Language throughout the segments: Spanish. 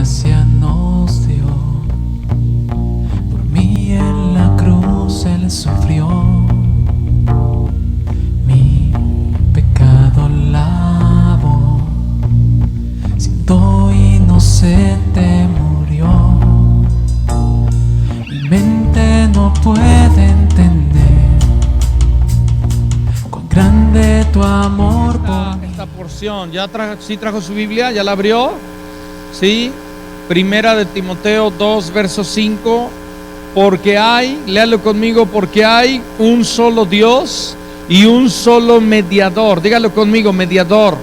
gracia nos dio. Por mí en la cruz Él sufrió. Mi pecado lavó. Siendo inocente murió. Mi mente no puede entender cuán grande tu amor por mí. Esta porción, ¿sí trajo su Biblia? ¿Ya la abrió? Sí. Primera de Timoteo 2, verso 5. Porque hay, léalo conmigo, porque hay un solo Dios y un solo mediador. Dígalo conmigo, mediador.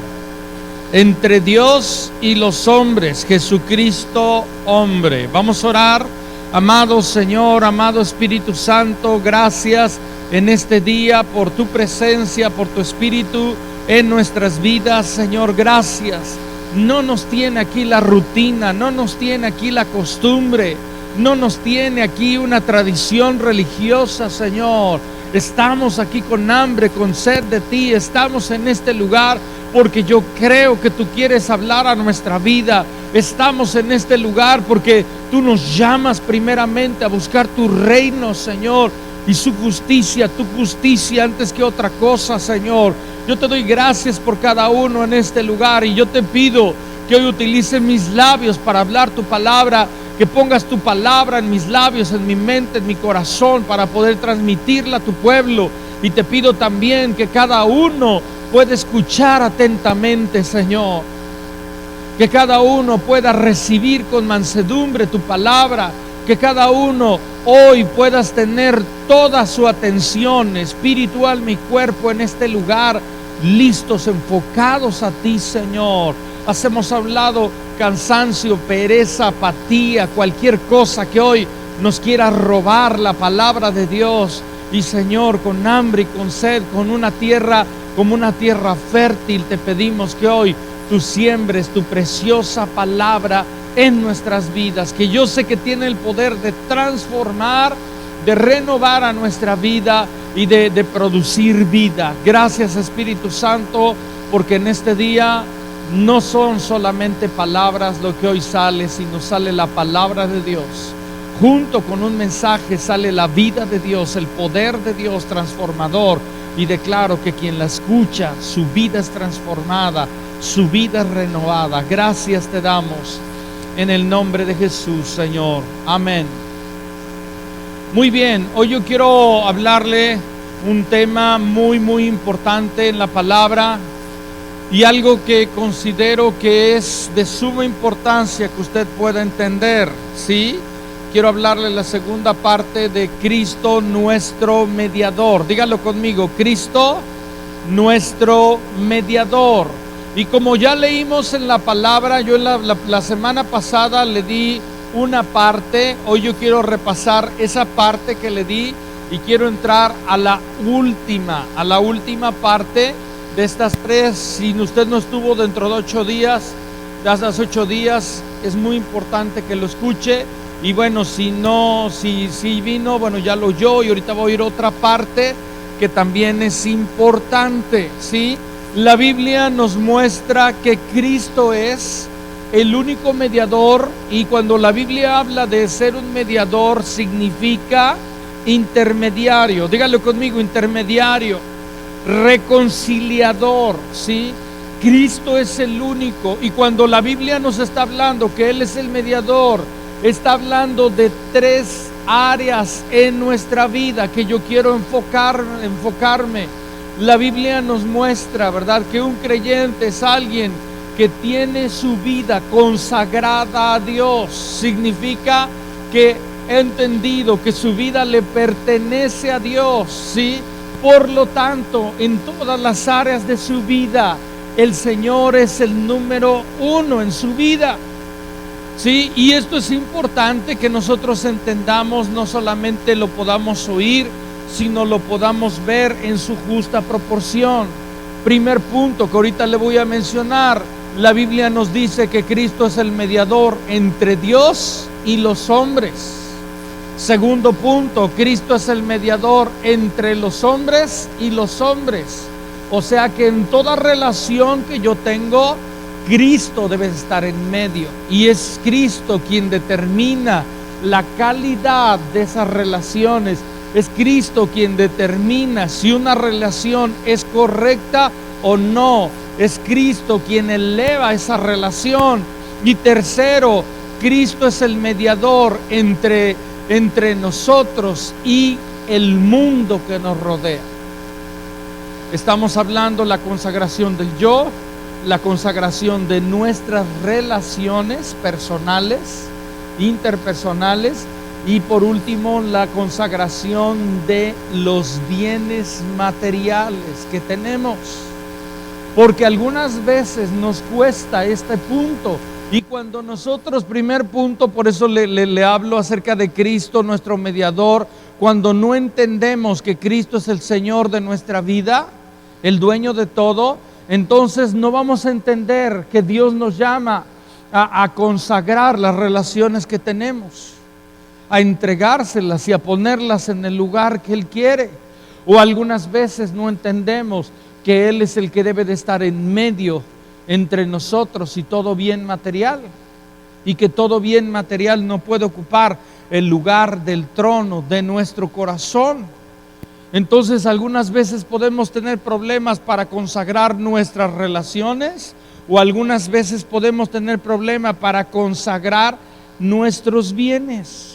Entre Dios y los hombres, Jesucristo hombre. Vamos a orar. Amado Señor, amado Espíritu Santo, gracias en este día por tu presencia, por tu Espíritu en nuestras vidas. Señor, gracias. No nos tiene aquí la rutina, no nos tiene aquí la costumbre, no nos tiene aquí una tradición religiosa, Señor. Estamos aquí con hambre, con sed de ti. Estamos en este lugar porque yo creo que tú quieres hablar a nuestra vida. Estamos en este lugar porque tú nos llamas primeramente a buscar tu reino, Señor, y su justicia, tu justicia antes que otra cosa, Señor. Yo te doy gracias por cada uno en este lugar y yo te pido que hoy utilice mis labios para hablar tu palabra, que pongas tu palabra en mis labios, en mi mente, en mi corazón, para poder transmitirla a tu pueblo. Y te pido también que cada uno pueda escuchar atentamente, Señor, que cada uno pueda recibir con mansedumbre tu palabra, que cada uno hoy puedas tener toda su atención espiritual, mi cuerpo en este lugar, listos, enfocados a ti, Señor. Hemos hablado cansancio, pereza, apatía, cualquier cosa que hoy nos quiera robar la palabra de Dios. Y Señor, con hambre y con sed, con una tierra como una tierra fértil, te pedimos que hoy tú siembres tu preciosa palabra en nuestras vidas, que yo sé que tiene el poder de transformar, de renovar a nuestra vida y de producir vida. Gracias, Espíritu Santo, porque en este día no son solamente palabras lo que hoy sale, sino sale la palabra de Dios. Junto con un mensaje sale la vida de Dios, el poder de Dios transformador. Y declaro que quien la escucha, su vida es transformada, su vida es renovada. Gracias te damos en el nombre de Jesús, Señor. Amén. Muy bien, hoy yo quiero hablarle un tema muy importante en la palabra y algo que considero que es de suma importancia que usted pueda entender, ¿sí? Quiero hablarle la segunda parte de Cristo nuestro mediador. Dígalo conmigo, Cristo nuestro mediador. Y como ya leímos en la palabra, yo la semana pasada le di una parte, hoy yo quiero repasar esa parte que le di y quiero entrar a la última parte de estas tres. Si usted no estuvo dentro de 8 días, de esas 8 días, es muy importante que lo escuche. Y bueno, si vino, bueno, ya lo oyó y ahorita voy a ir a otra parte que también es importante, ¿sí? La Biblia nos muestra que Cristo es el único mediador, y cuando la Biblia habla de ser un mediador significa intermediario. Dígalo conmigo, intermediario, reconciliador, ¿sí? Cristo es el único, y cuando la Biblia nos está hablando que Él es el mediador, está hablando de 3 áreas en nuestra vida que yo quiero enfocarme. La Biblia nos muestra, ¿verdad?, que un creyente es alguien que tiene su vida consagrada a Dios. Significa que ha entendido que su vida le pertenece a Dios, ¿sí? Por lo tanto, en todas las áreas de su vida, el Señor es el número 1 en su vida. Sí, y esto es importante que nosotros entendamos, no solamente lo podamos oír, sino lo podamos ver en su justa proporción. Primer punto que ahorita le voy a mencionar, la Biblia nos dice que Cristo es el mediador entre Dios y los hombres. Segundo punto, Cristo es el mediador entre los hombres y los hombres. O sea que en toda relación que yo tengo, Cristo debe estar en medio, y es Cristo quien determina la calidad de esas relaciones. Es Cristo quien determina si una relación es correcta o no. Es Cristo quien eleva esa relación. Y tercero, Cristo es el mediador entre nosotros y el mundo que nos rodea. Estamos hablando la consagración del yo, la consagración de nuestras relaciones personales, interpersonales, y por último la consagración de los bienes materiales que tenemos, porque algunas veces nos cuesta este punto. Y cuando nosotros, primer punto, por eso le hablo acerca de Cristo, nuestro mediador, cuando no entendemos que Cristo es el Señor de nuestra vida, el dueño de todo, entonces no vamos a entender que Dios nos llama a consagrar las relaciones que tenemos, a entregárselas y a ponerlas en el lugar que Él quiere. O algunas veces no entendemos que Él es el que debe de estar en medio entre nosotros y todo bien material, y que todo bien material no puede ocupar el lugar del trono de nuestro corazón. Entonces algunas veces podemos tener problemas para consagrar nuestras relaciones, o algunas veces podemos tener problemas para consagrar nuestros bienes.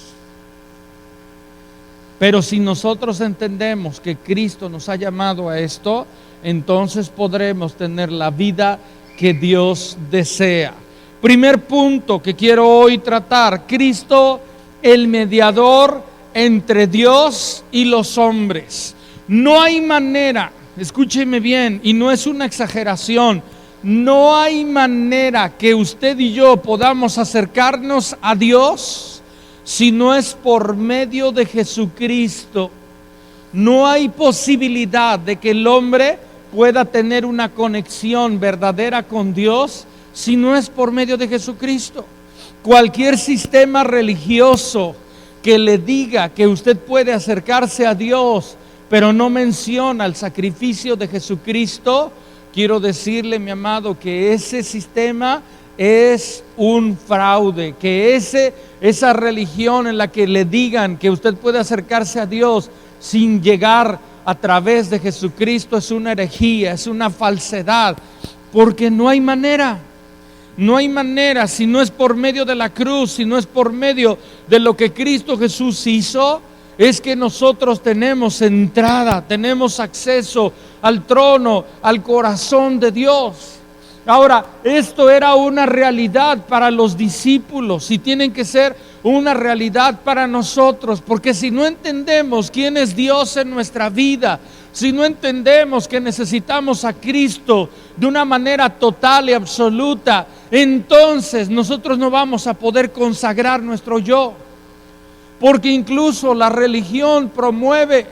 Pero si nosotros entendemos que Cristo nos ha llamado a esto, entonces podremos tener la vida que Dios desea. Primer punto que quiero hoy tratar: Cristo, el mediador entre Dios y los hombres. No hay manera, escúcheme bien, y no es una exageración, no hay manera que usted y yo podamos acercarnos a Dios si no es por medio de Jesucristo. No hay posibilidad de que el hombre pueda tener una conexión verdadera con Dios si no es por medio de Jesucristo. Cualquier sistema religioso que le diga que usted puede acercarse a Dios, pero no menciona el sacrificio de Jesucristo, quiero decirle, mi amado, que ese sistema es un fraude. Que esa religión en la que le digan que usted puede acercarse a Dios sin llegar a través de Jesucristo es una herejía, es una falsedad, porque no hay manera. No hay manera, si no es por medio de la cruz, si no es por medio de lo que Cristo Jesús hizo, es que nosotros tenemos entrada, tenemos acceso al trono, al corazón de Dios. Ahora, esto era una realidad para los discípulos y tienen que ser una realidad para nosotros, porque si no entendemos quién es Dios en nuestra vida, si no entendemos que necesitamos a Cristo de una manera total y absoluta, entonces nosotros no vamos a poder consagrar nuestro yo, porque incluso la religión promueve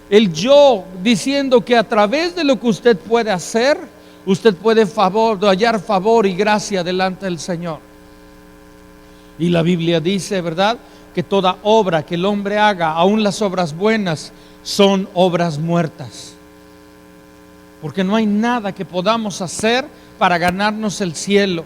el yo, diciendo que a través de lo que usted puede hacer, usted puede hallar favor y gracia delante del Señor. Y la Biblia dice, ¿verdad?, que toda obra que el hombre haga, aun las obras buenas, son obras muertas. Porque no hay nada que podamos hacer para ganarnos el cielo.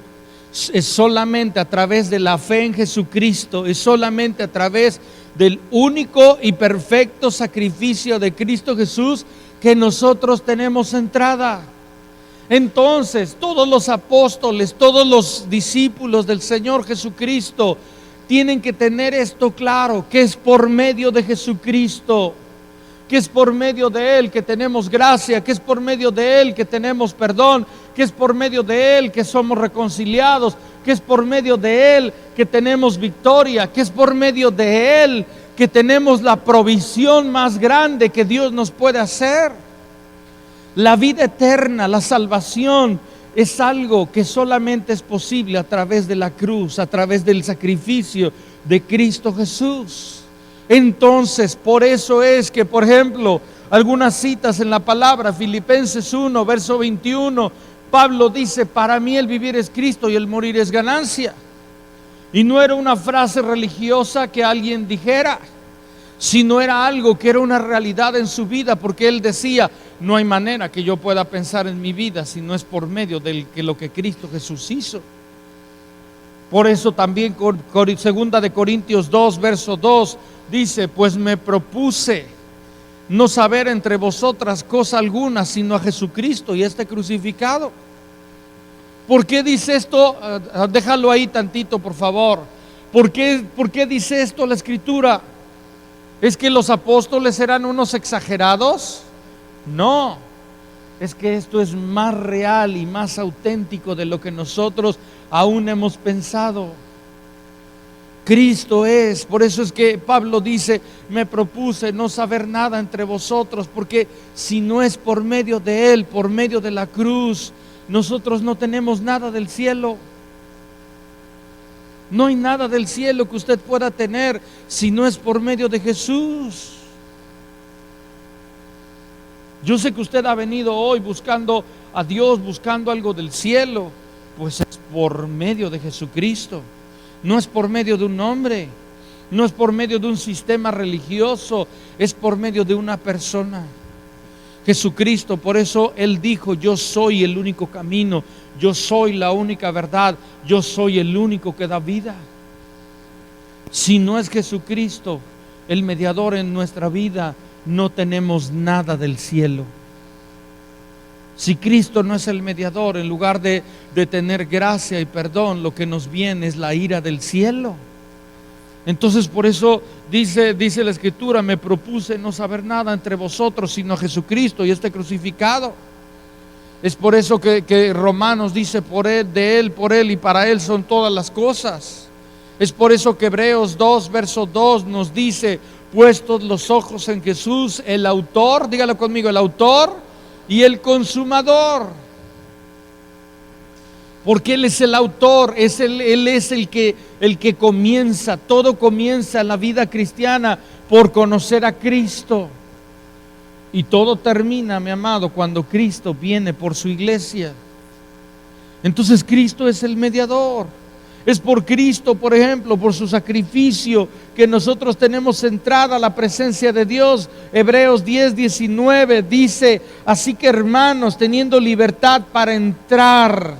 Es solamente a través de la fe en Jesucristo, es solamente a través del único y perfecto sacrificio de Cristo Jesús que nosotros tenemos entrada. Entonces, todos los apóstoles, todos los discípulos del Señor Jesucristo tienen que tener esto claro, que es por medio de Jesucristo, que es por medio de Él que tenemos gracia, que es por medio de Él que tenemos perdón, que es por medio de Él que somos reconciliados, que es por medio de Él que tenemos victoria, que es por medio de Él que tenemos la provisión más grande que Dios nos puede hacer. La vida eterna, la salvación, es algo que solamente es posible a través de la cruz, a través del sacrificio de Cristo Jesús. Entonces, por eso es que, por ejemplo, algunas citas en la palabra, Filipenses 1, verso 21, Pablo dice: para mí el vivir es Cristo y el morir es ganancia. Y no era una frase religiosa que alguien dijera, sino era algo que era una realidad en su vida, porque él decía: No hay manera que yo pueda pensar en mi vida si no es por medio de lo que Cristo Jesús hizo. Por eso también segunda de Corintios 2, verso 2 dice: pues me propuse no saber entre vosotras cosa alguna, sino a Jesucristo y este crucificado. ¿Por qué dice esto? Déjalo ahí tantito, por favor. ¿Por qué dice esto la Escritura? ¿Es que los apóstoles eran unos exagerados? No, es que esto es más real y más auténtico de lo que nosotros aún hemos pensado. Cristo es, por eso es que Pablo dice: me propuse no saber nada entre vosotros, porque si no es por medio de Él, por medio de la cruz, nosotros no tenemos nada del cielo. No hay nada del cielo que usted pueda tener si no es por medio de Jesús. Yo sé que usted ha venido hoy buscando a Dios, buscando algo del cielo. Pues es por medio de Jesucristo. No es por medio de un hombre, no es por medio de un sistema religioso, es por medio de una persona, Jesucristo. Por eso Él dijo: yo soy el único camino, yo soy la única verdad, yo soy el único que da vida. Si no es Jesucristo el mediador en nuestra vida, no tenemos nada del cielo. Si Cristo no es el mediador, en lugar de tener gracia y perdón, lo que nos viene es la ira del cielo. Entonces por eso dice la Escritura: me propuse no saber nada entre vosotros sino a Jesucristo y este crucificado. Es por eso que Romanos dice: por Él, de Él, por Él y para Él son todas las cosas. Es por eso que Hebreos 2, verso 2 nos dice: puestos los ojos en Jesús, el autor, dígalo conmigo, el autor y el consumador. Porque Él es el autor, Él es el que comienza. Todo comienza en la vida cristiana por conocer a Cristo. Y todo termina, mi amado, cuando Cristo viene por su iglesia. Entonces Cristo es el mediador. Es por Cristo, por ejemplo, por su sacrificio, que nosotros tenemos entrada a la presencia de Dios. Hebreos 10, 19 dice: así que, hermanos, teniendo libertad para entrar,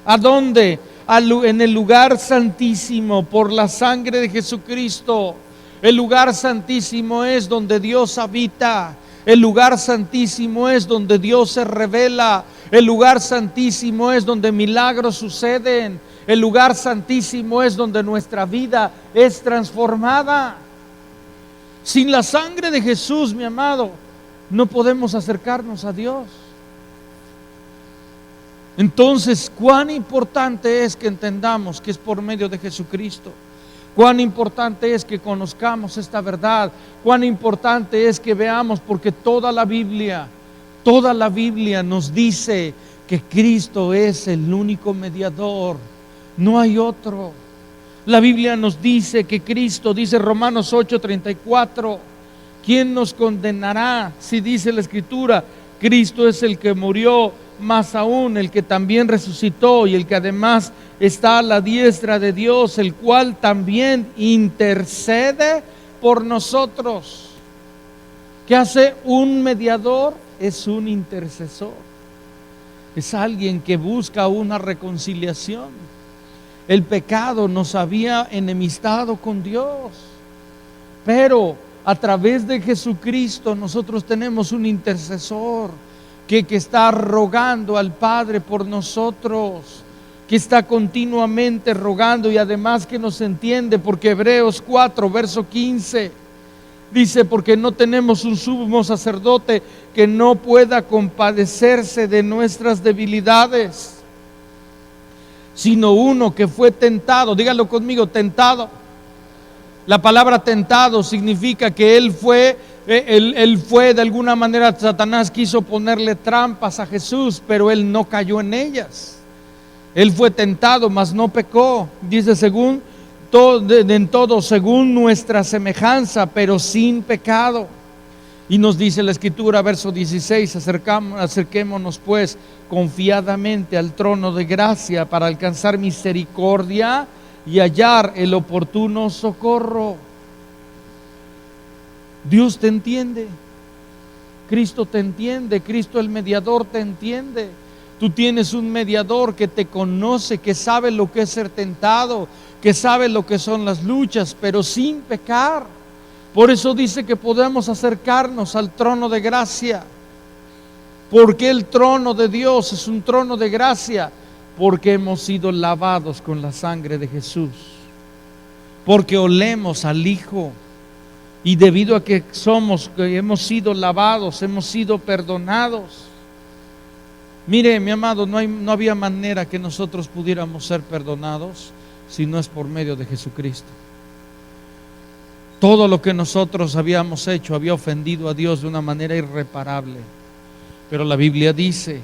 ¿a dónde? En el lugar santísimo, por la sangre de Jesucristo. El lugar santísimo es donde Dios habita. El lugar santísimo es donde Dios se revela. El lugar santísimo es donde milagros suceden. El lugar santísimo es donde nuestra vida es transformada. Sin la sangre de Jesús, mi amado, no podemos acercarnos a Dios. Entonces, cuán importante es que entendamos que es por medio de Jesucristo. Cuán importante es que conozcamos esta verdad. Cuán importante es que veamos, porque toda la Biblia nos dice que Cristo es el único mediador. No hay otro. La Biblia nos dice que Cristo, dice Romanos 8:34, ¿quién nos condenará? Si dice la Escritura: Cristo es el que murió, más aún el que también resucitó y el que además está a la diestra de Dios, el cual también intercede por nosotros. ¿Qué hace un mediador? Es un intercesor. Es alguien que busca una reconciliación. El pecado nos había enemistado con Dios, pero a través de Jesucristo nosotros tenemos un intercesor que está rogando al Padre por nosotros, que está continuamente rogando, y además que nos entiende, porque Hebreos 4, verso 15 dice: porque no tenemos un sumo sacerdote que no pueda compadecerse de nuestras debilidades, sino uno que fue tentado. Dígalo conmigo: tentado. La palabra tentado significa que él fue de alguna manera, Satanás quiso ponerle trampas a Jesús, pero él no cayó en ellas. Él fue tentado, mas no pecó. Dice: según en todo según nuestra semejanza, pero sin pecado. Y nos dice la Escritura, verso 16: acerquémonos pues confiadamente al trono de gracia para alcanzar misericordia y hallar el oportuno socorro. Dios te entiende. Cristo te entiende, Cristo el mediador te entiende. Tú tienes un mediador que te conoce, que sabe lo que es ser tentado, que sabe lo que son las luchas, pero sin pecar. Por eso dice que podemos acercarnos al trono de gracia. Porque el trono de Dios es un trono de gracia, porque hemos sido lavados con la sangre de Jesús, porque olemos al Hijo, y debido a que hemos sido lavados, hemos sido perdonados. Mire, mi amado, no había manera que nosotros pudiéramos ser perdonados si no es por medio de Jesucristo. Todo lo que nosotros habíamos hecho había ofendido a Dios de una manera irreparable. Pero la Biblia dice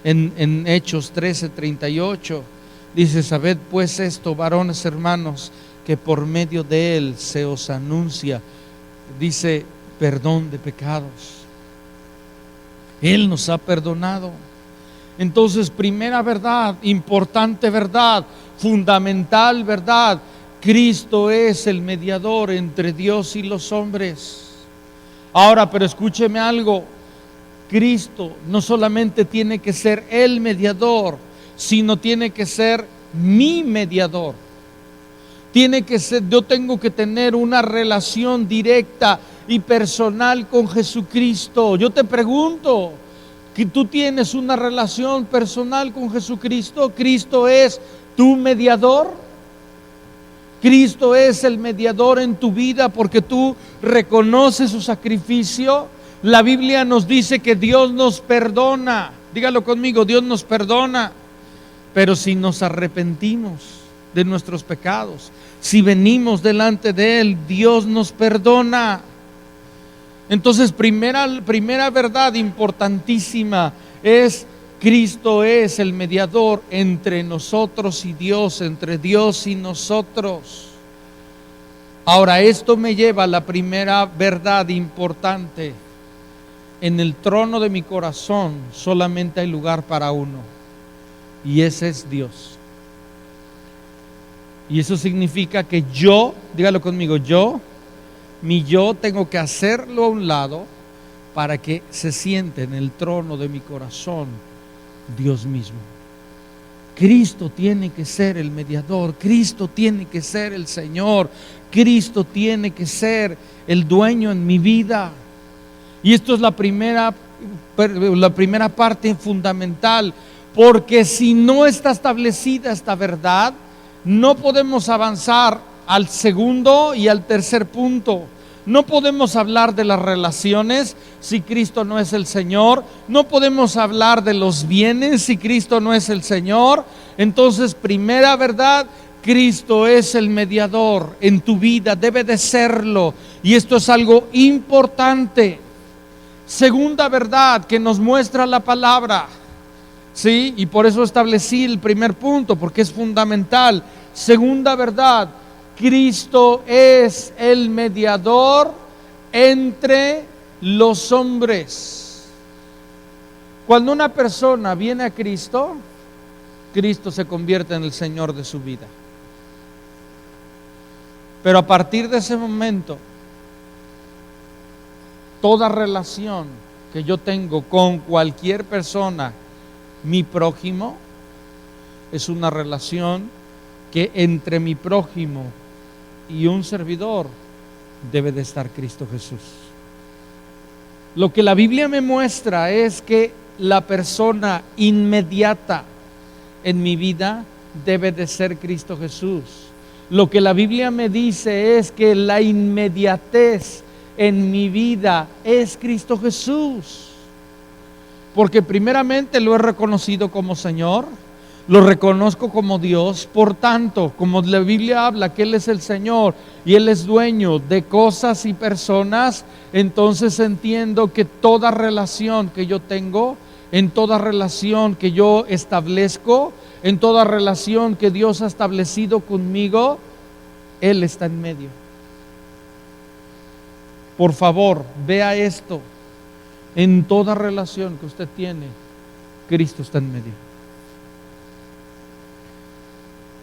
en Hechos 13:38, dice: sabed pues esto, varones hermanos, que por medio de Él se os anuncia, dice, perdón de pecados. Él nos ha perdonado. Entonces, primera verdad, importante verdad, fundamental verdad: Cristo es el mediador entre Dios y los hombres. Ahora, pero escúcheme algo: Cristo no solamente tiene que ser el mediador, sino tiene que ser mi mediador. Yo tengo que tener una relación directa y personal con Jesucristo. Yo te pregunto, que tú tienes una relación personal con Jesucristo. Cristo es tu mediador. Cristo es el mediador en tu vida porque tú reconoces su sacrificio. La Biblia nos dice que Dios nos perdona. Dígalo conmigo: Dios nos perdona. Pero si nos arrepentimos de nuestros pecados, si venimos delante de Él, Dios nos perdona. Entonces, primera verdad importantísima es: Cristo es el mediador entre nosotros y Dios, entre Dios y nosotros. Ahora, esto me lleva a la primera verdad importante. En el trono de mi corazón solamente hay lugar para uno, y ese es Dios. Y eso significa que yo, dígalo conmigo, mi yo tengo que hacerlo a un lado para que se siente en el trono de mi corazón Dios mismo. Cristo tiene que ser el mediador, Cristo tiene que ser el Señor, Cristo tiene que ser el dueño en mi vida. Y esto es la primera parte fundamental, porque si no está establecida esta verdad, no podemos avanzar al segundo y al tercer punto. No podemos hablar de las relaciones si Cristo no es el Señor. No podemos hablar de los bienes si Cristo no es el Señor. Entonces, primera verdad: Cristo es el mediador en tu vida, debe de serlo. Y esto es algo importante. Segunda verdad que nos muestra la palabra, ¿sí? Y por eso establecí el primer punto, porque es fundamental. Segunda verdad: Cristo es el mediador entre los hombres. Cuando una persona viene a Cristo, Cristo se convierte en el Señor de su vida. Pero a partir de ese momento, toda relación que yo tengo con cualquier persona, mi prójimo, es una relación que entre mi prójimo y un servidor debe de estar Cristo Jesús. Lo que la Biblia me muestra es que la persona inmediata en mi vida debe de ser Cristo Jesús. Lo que la Biblia me dice es que la inmediatez en mi vida es Cristo Jesús, porque primeramente lo he reconocido como Señor, lo reconozco como Dios. Por tanto, como la Biblia habla que Él es el Señor y Él es dueño de cosas y personas, entonces entiendo que toda relación que yo tengo, en toda relación que yo establezco, en toda relación que Dios ha establecido conmigo, Él está en medio. Por favor, vea esto: en toda relación que usted tiene, Cristo está en medio.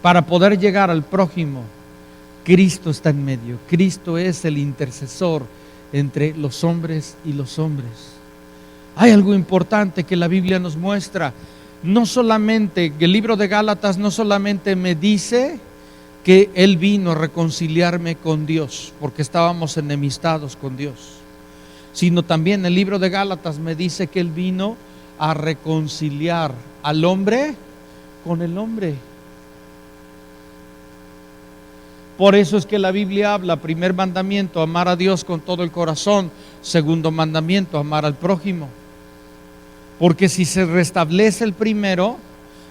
Para poder llegar al prójimo, Cristo está en medio. Cristo es el intercesor entre los hombres y los hombres. Hay algo importante que la Biblia nos muestra. No solamente, el libro de Gálatas no solamente me dice que Él vino a reconciliarme con Dios, porque estábamos enemistados con Dios, sino también el libro de Gálatas me dice que Él vino a reconciliar al hombre con el hombre. Por eso es que la Biblia habla, primer mandamiento, amar a Dios con todo el corazón, segundo mandamiento, amar al prójimo. Porque si se restablece el primero,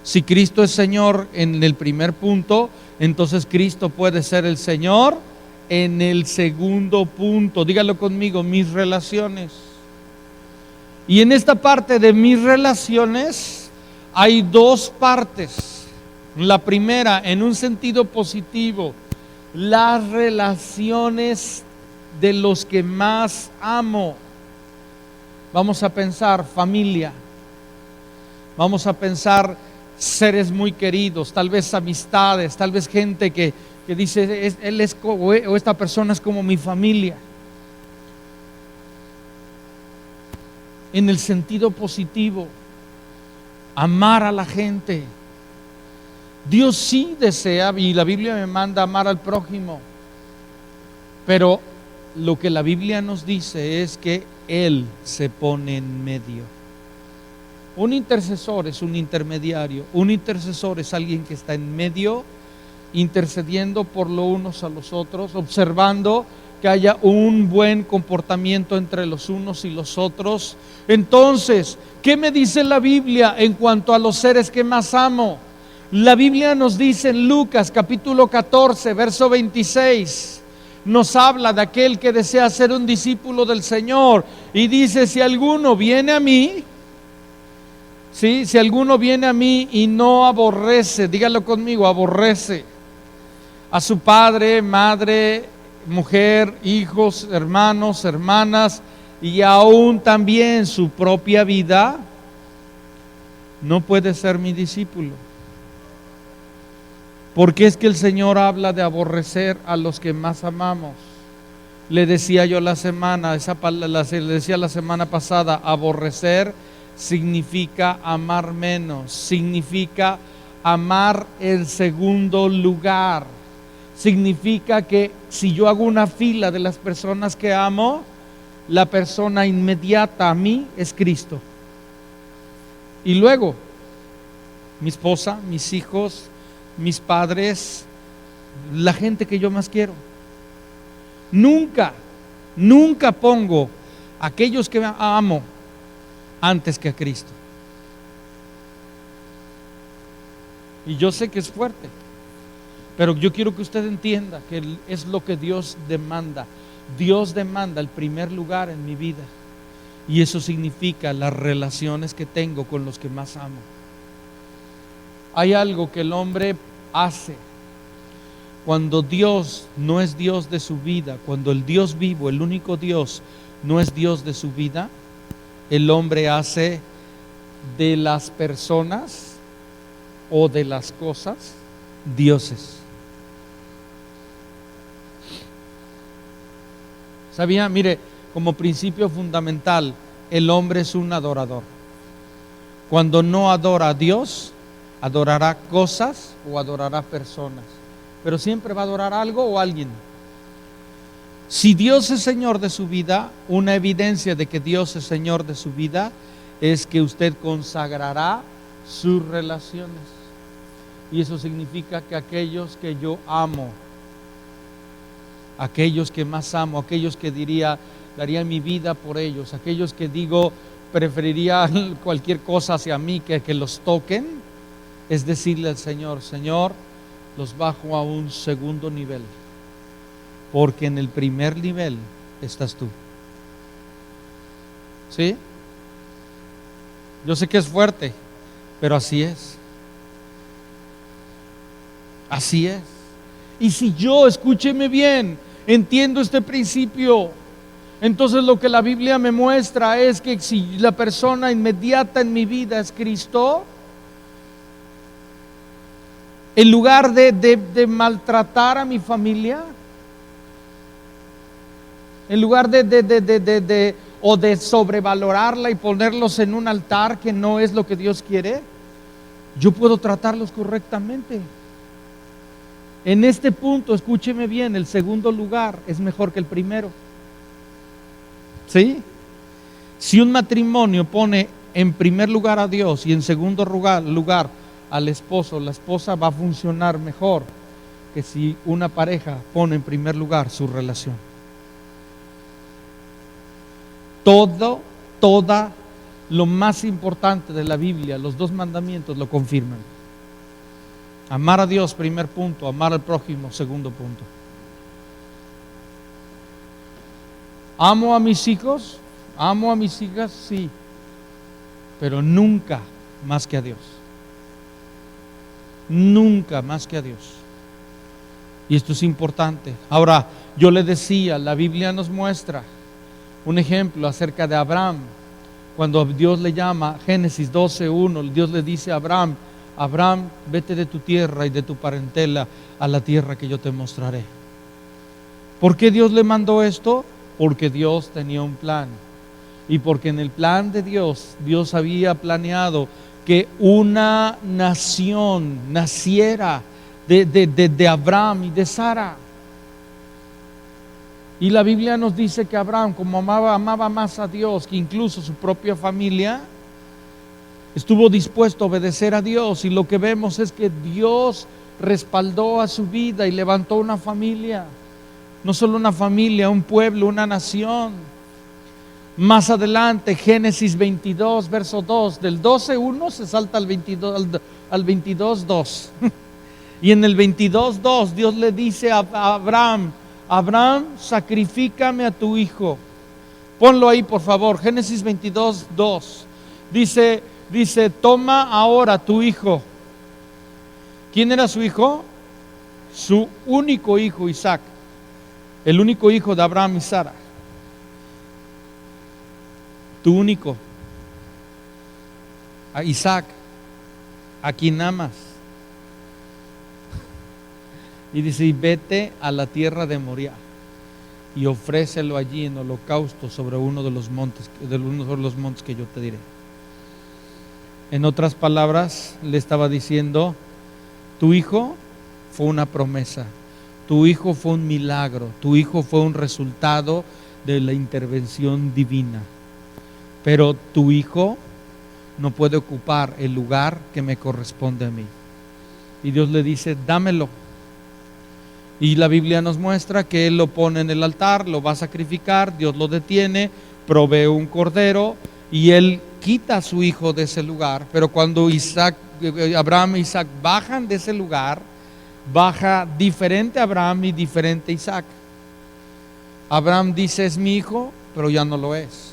si Cristo es Señor en el primer punto, entonces Cristo puede ser el Señor en el segundo punto. Dígalo conmigo, mis relaciones. Y en esta parte de mis relaciones hay dos partes. La primera, en un sentido positivo, las relaciones de los que más amo. Vamos a pensar familia, vamos a pensar seres muy queridos, tal vez amistades, tal vez gente que dice, él es o esta persona es como mi familia. En el sentido positivo, amar a la gente. Dios sí desea, y la Biblia me manda amar al prójimo, pero lo que la Biblia nos dice es que Él se pone en medio. Un intercesor es un intermediario. Un intercesor es alguien que está en medio, intercediendo por los unos a los otros, observando que haya un buen comportamiento entre los unos y los otros. Entonces, ¿qué me dice la Biblia en cuanto a los seres que más amo? La Biblia nos dice en Lucas capítulo 14, verso 26, nos habla de aquel que desea ser un discípulo del Señor y dice, si alguno viene a mí, ¿sí? Si alguno viene a mí y no aborrece, dígalo conmigo, aborrece a su padre, madre, mujer, hijos, hermanos, hermanas y aún también su propia vida, no puede ser mi discípulo. Porque es que el Señor habla de aborrecer a los que más amamos. Le decía yo la semana pasada, aborrecer significa amar menos, significa amar en segundo lugar. Significa que si yo hago una fila de las personas que amo, la persona inmediata a mí es Cristo. Y luego, mi esposa, mis hijos, mis padres, la gente que yo más quiero. Nunca pongo a aquellos que amo antes que a Cristo. Y yo sé que es fuerte, pero yo quiero que usted entienda que es lo que Dios demanda. Dios demanda el primer lugar en mi vida. Y eso significa las relaciones que tengo con los que más amo. Hay algo que el hombre hace cuando Dios no es Dios de su vida, cuando el Dios vivo, el único Dios, no es Dios de su vida. El hombre hace de las personas o de las cosas dioses. ¿Sabía? Mire, como principio fundamental, el hombre es un adorador. Cuando no adora a Dios, adorará cosas o adorará personas, pero siempre va a adorar algo o alguien. Si Dios es Señor de su vida, una evidencia de que Dios es Señor de su vida es que usted consagrará sus relaciones. Y eso significa que aquellos que yo amo, aquellos que más amo, aquellos que daría mi vida por ellos, aquellos que digo preferiría cualquier cosa hacia mí que los toquen, es decirle al Señor, Señor, los bajo a un segundo nivel, porque en el primer nivel estás tú. ¿Sí? Yo sé que es fuerte, pero así es. Así es. Y si yo, escúcheme bien, entiendo este principio, entonces lo que la Biblia me muestra es que si la persona inmediata en mi vida es Cristo, en lugar de maltratar a mi familia, en lugar de o de sobrevalorarla y ponerlos en un altar que no es lo que Dios quiere, yo puedo tratarlos correctamente. En este punto, escúcheme bien, el segundo lugar es mejor que el primero. ¿Sí? Si un matrimonio pone en primer lugar a Dios y en segundo lugar al esposo o la esposa, va a funcionar mejor que si una pareja pone en primer lugar su relación. Toda lo más importante de la Biblia, los 2 mandamientos lo confirman. Amar a Dios, primer punto; amar al prójimo, segundo punto. ¿Amo a mis hijos? ¿Amo a mis hijas? Sí, pero nunca más que a Dios. Nunca más que a Dios. Y esto es importante. Ahora, yo le decía, la Biblia nos muestra un ejemplo acerca de Abraham. Cuando Dios le llama, Génesis 12:1, Dios le dice a Abraham: Abraham, vete de tu tierra y de tu parentela a la tierra que yo te mostraré. ¿Por qué Dios le mandó esto? Porque Dios tenía un plan. Y porque en el plan de Dios, Dios había planeado que una nación naciera de Abraham y de Sara. Y la Biblia nos dice que Abraham, como amaba más a Dios que incluso su propia familia, estuvo dispuesto a obedecer a Dios. Y lo que vemos es que Dios respaldó a su vida y levantó una familia. No solo una familia, un pueblo, una nación. Más adelante, Génesis 22, verso 2, del 12:1 se salta al 22:2. Y en el 22:2 Dios le dice a Abraham: Abraham, sacrifícame a tu hijo. Ponlo ahí, por favor. Génesis 22:2 dice, toma ahora tu hijo. ¿Quién era su hijo? Su único hijo, Isaac. El único hijo de Abraham y Sara. Tu único. A Isaac, a quien amas. Y dice: y vete a la tierra de Moriah y ofrécelo allí en holocausto sobre uno de los montes que yo te diré. En otras palabras, le estaba diciendo: tu hijo fue una promesa, tu hijo fue un milagro, tu hijo fue un resultado de la intervención divina, pero tu hijo no puede ocupar el lugar que me corresponde a mí. Y Dios le dice: dámelo. Y la Biblia nos muestra que él lo pone en el altar, lo va a sacrificar, Dios lo detiene, provee un cordero y él quita a su hijo de ese lugar. Pero cuando Abraham e Isaac bajan de ese lugar, baja diferente Abraham y diferente Isaac. Abraham dice: es mi hijo, pero ya no lo es.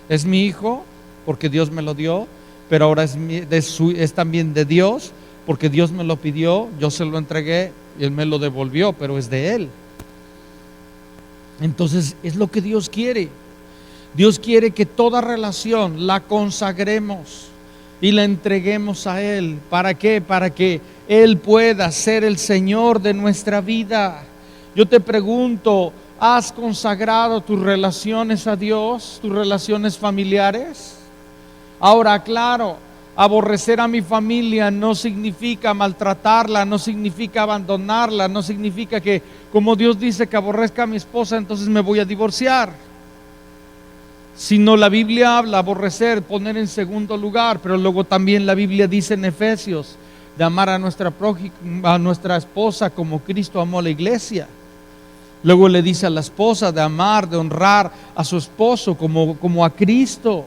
Es mi hijo porque Dios me lo dio, pero ahora es también de Dios, porque Dios me lo pidió, yo se lo entregué y Él me lo devolvió, pero es de Él. Entonces es lo que Dios quiere. Dios quiere que toda relación la consagremos y la entreguemos a Él. ¿Para qué? Para que Él pueda ser el Señor de nuestra vida. Yo te pregunto: ¿has consagrado tus relaciones a Dios, tus relaciones familiares? Ahora, claro, aborrecer a mi familia no significa maltratarla, no significa abandonarla, no significa que, como Dios dice que aborrezca a mi esposa, entonces me voy a divorciar. Sino la Biblia habla aborrecer, poner en segundo lugar, pero luego también la Biblia dice en Efesios de amar a nuestra esposa como Cristo amó a la iglesia. Luego le dice a la esposa de amar, de honrar a su esposo como a Cristo.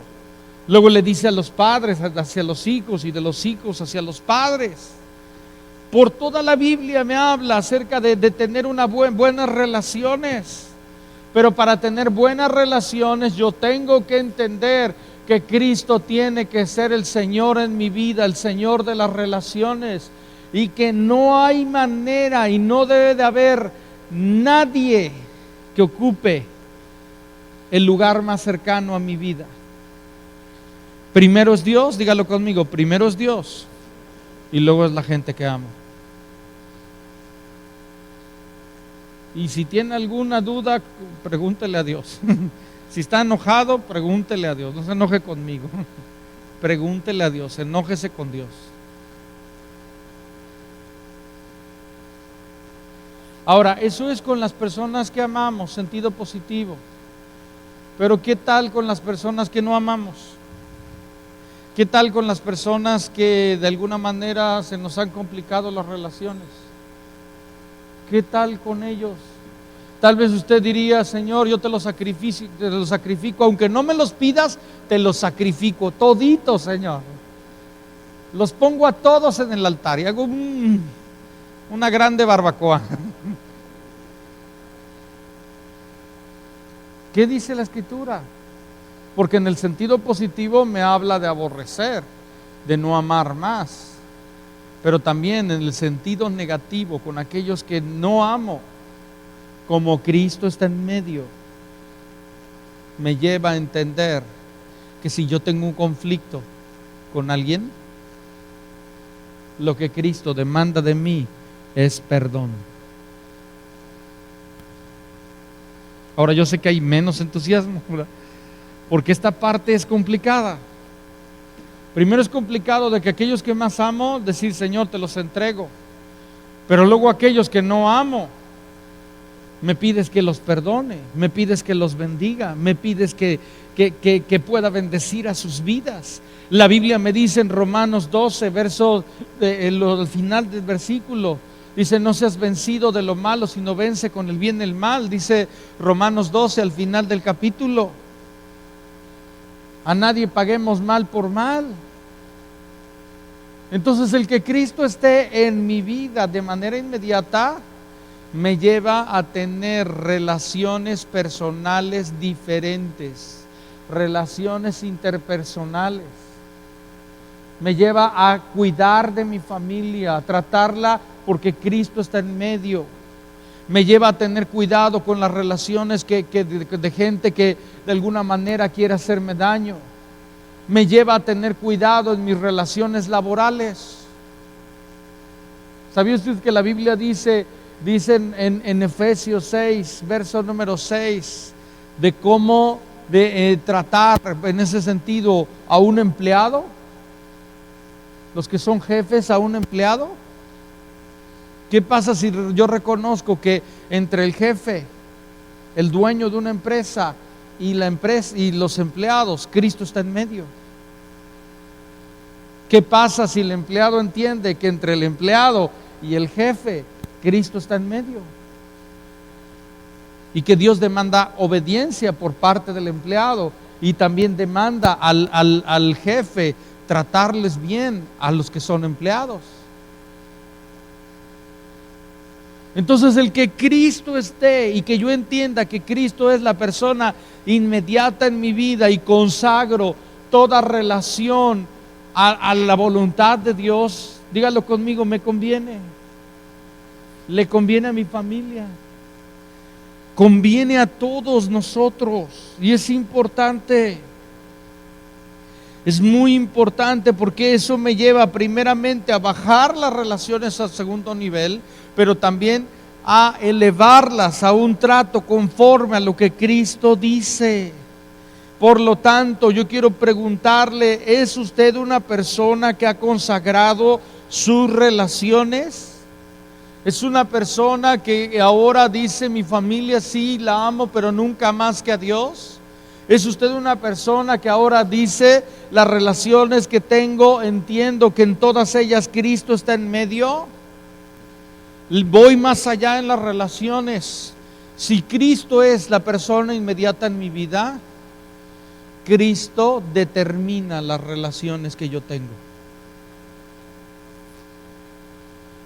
Luego le dice a los padres hacia los hijos y de los hijos hacia los padres. Por toda la Biblia me habla acerca de tener buenas relaciones. Pero para tener buenas relaciones yo tengo que entender que Cristo tiene que ser el Señor en mi vida, el Señor de las relaciones. Y que no hay manera y no debe de haber nadie que ocupe el lugar más cercano a mi vida. Primero es Dios, dígalo conmigo: primero es Dios y luego es la gente que amo. Y si tiene alguna duda, pregúntele a Dios. Si está enojado, pregúntele a Dios, no se enoje conmigo. Pregúntele a Dios, enójese con Dios. Ahora, eso es con las personas que amamos, sentido positivo. Pero ¿qué tal con las personas que no amamos? ¿Qué tal con las personas que de alguna manera se nos han complicado las relaciones? ¿Qué tal con ellos? Tal vez usted diría: Señor, yo te los sacrifico, aunque no me los pidas, te los sacrifico toditos, Señor. Los pongo a todos en el altar y hago una grande barbacoa. ¿Qué dice la Escritura? Porque en el sentido positivo me habla de aborrecer, de no amar más, pero también en el sentido negativo, con aquellos que no amo, como Cristo está en medio, me lleva a entender que si yo tengo un conflicto con alguien, lo que Cristo demanda de mí es perdón. Ahora yo sé que hay menos entusiasmo, ¿verdad? Porque esta parte es complicada. Primero es complicado de que aquellos que más amo, decir: Señor, te los entrego. Pero luego aquellos que no amo, me pides que los perdone, me pides que los bendiga, me pides que pueda bendecir a sus vidas. La Biblia me dice en Romanos 12, al final del versículo, dice: no seas vencido de lo malo, sino vence con el bien el mal. Dice Romanos 12 al final del capítulo. A nadie paguemos mal por mal. Entonces el que Cristo esté en mi vida de manera inmediata me lleva a tener relaciones personales diferentes, relaciones interpersonales. Me lleva a cuidar de mi familia, a tratarla porque Cristo está en medio. Me lleva a tener cuidado con las relaciones de gente que de alguna manera quiere hacerme daño. Me lleva a tener cuidado en mis relaciones laborales. ¿Sabía usted que la Biblia dice en Efesios 6, verso número 6, de cómo tratar en ese sentido a un empleado? Los que son jefes a un empleado. ¿Qué pasa si yo reconozco que entre el jefe, el dueño de una empresa y la empresa y los empleados, Cristo está en medio? ¿Qué pasa si el empleado entiende que entre el empleado y el jefe, Cristo está en medio? Y que Dios demanda obediencia por parte del empleado y también demanda al jefe tratarles bien a los que son empleados. Entonces el que Cristo esté y que yo entienda que Cristo es la persona inmediata en mi vida y consagro toda relación a la voluntad de Dios, dígalo conmigo, me conviene. Le conviene a mi familia, conviene a todos nosotros, y es importante. Es muy importante porque eso me lleva primeramente a bajar las relaciones al segundo nivel, pero también a elevarlas a un trato conforme a lo que Cristo dice. Por lo tanto, yo quiero preguntarle: ¿es usted una persona que ha consagrado sus relaciones? ¿Es una persona que ahora dice: mi familia sí la amo, pero nunca más que a Dios? ¿Es usted una persona que ahora dice: las relaciones que tengo, entiendo que en todas ellas Cristo está en medio? Voy más allá en las relaciones. Si Cristo es la persona inmediata en mi vida, Cristo determina las relaciones que yo tengo.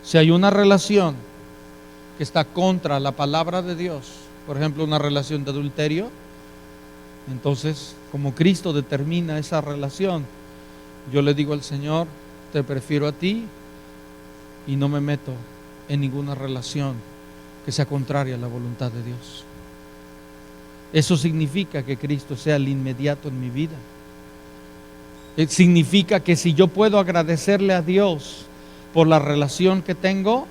Si hay una relación que está contra la palabra de Dios, por ejemplo una relación de adulterio, entonces como Cristo determina esa relación, yo le digo al Señor: te prefiero a ti y no me meto en ninguna relación que sea contraria a la voluntad de Dios. Eso significa que Cristo sea el inmediato en mi vida. Significa que si yo puedo agradecerle a Dios por la relación que tengo,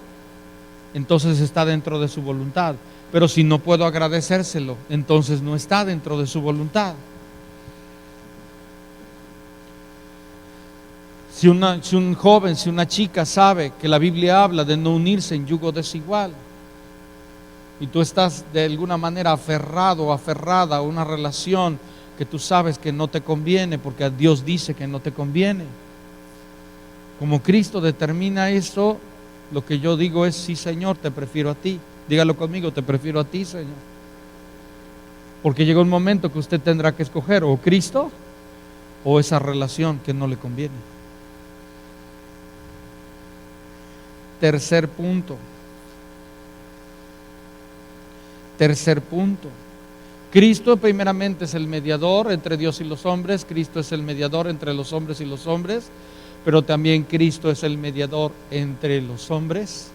entonces está dentro de su voluntad. Pero si no puedo agradecérselo, entonces no está dentro de su voluntad. Si un joven, si una chica sabe que la Biblia habla de no unirse en yugo desigual, y tú estás de alguna manera aferrado o aferrada a una relación que tú sabes que no te conviene, porque Dios dice que no te conviene, como Cristo determina eso, lo que yo digo es: sí, Señor, te prefiero a ti. Dígalo conmigo: te prefiero a ti, Señor. Porque llega un momento que usted tendrá que escoger o Cristo o esa relación que no le conviene. Tercer punto. Cristo primeramente es el mediador entre Dios y los hombres. Cristo es el mediador entre los hombres y los hombres. Pero también Cristo es el mediador entre los hombres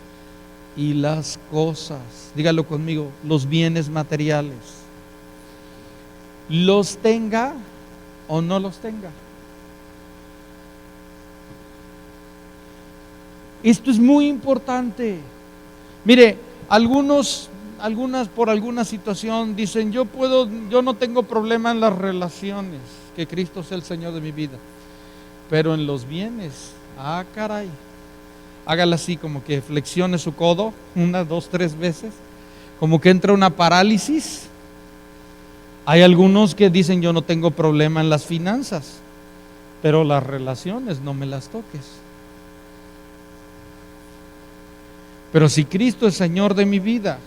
y las cosas. Dígalo conmigo: los bienes materiales, los tenga o no los tenga. Esto es muy importante. Mire, algunas por alguna situación dicen: yo no tengo problema en las relaciones, que Cristo sea el Señor de mi vida, pero en los bienes, caray. Hágala así, como que flexione su codo 1, 2, 3 veces, como que entra una parálisis. Hay algunos que dicen: yo no tengo problema en las finanzas, pero las relaciones no me las toques. Pero si Cristo es Señor de mi vida,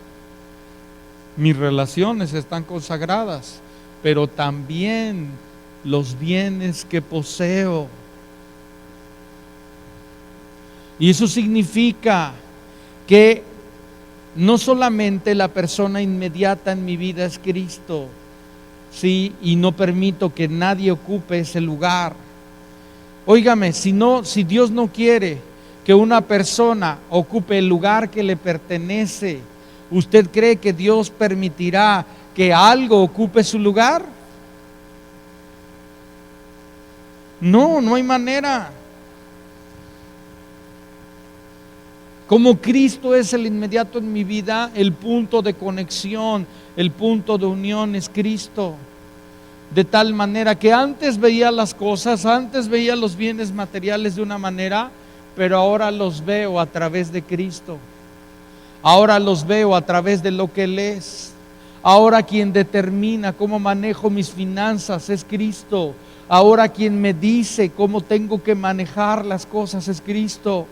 mis relaciones están consagradas, pero también los bienes que poseo. Y eso significa que no solamente la persona inmediata en mi vida es Cristo, ¿sí? Y no permito que nadie ocupe ese lugar. Óigame, si Dios no quiere que una persona ocupe el lugar que le pertenece, ¿usted cree que Dios permitirá que algo ocupe su lugar? No, no hay manera. Como Cristo es el inmediato en mi vida, el punto de conexión, el punto de unión es Cristo. De tal manera que antes veía las cosas, antes veía los bienes materiales de una manera, pero ahora los veo a través de Cristo. Ahora los veo a través de lo que Él es. Ahora quien determina cómo manejo mis finanzas es Cristo. Ahora quien me dice cómo tengo que manejar las cosas es Cristo.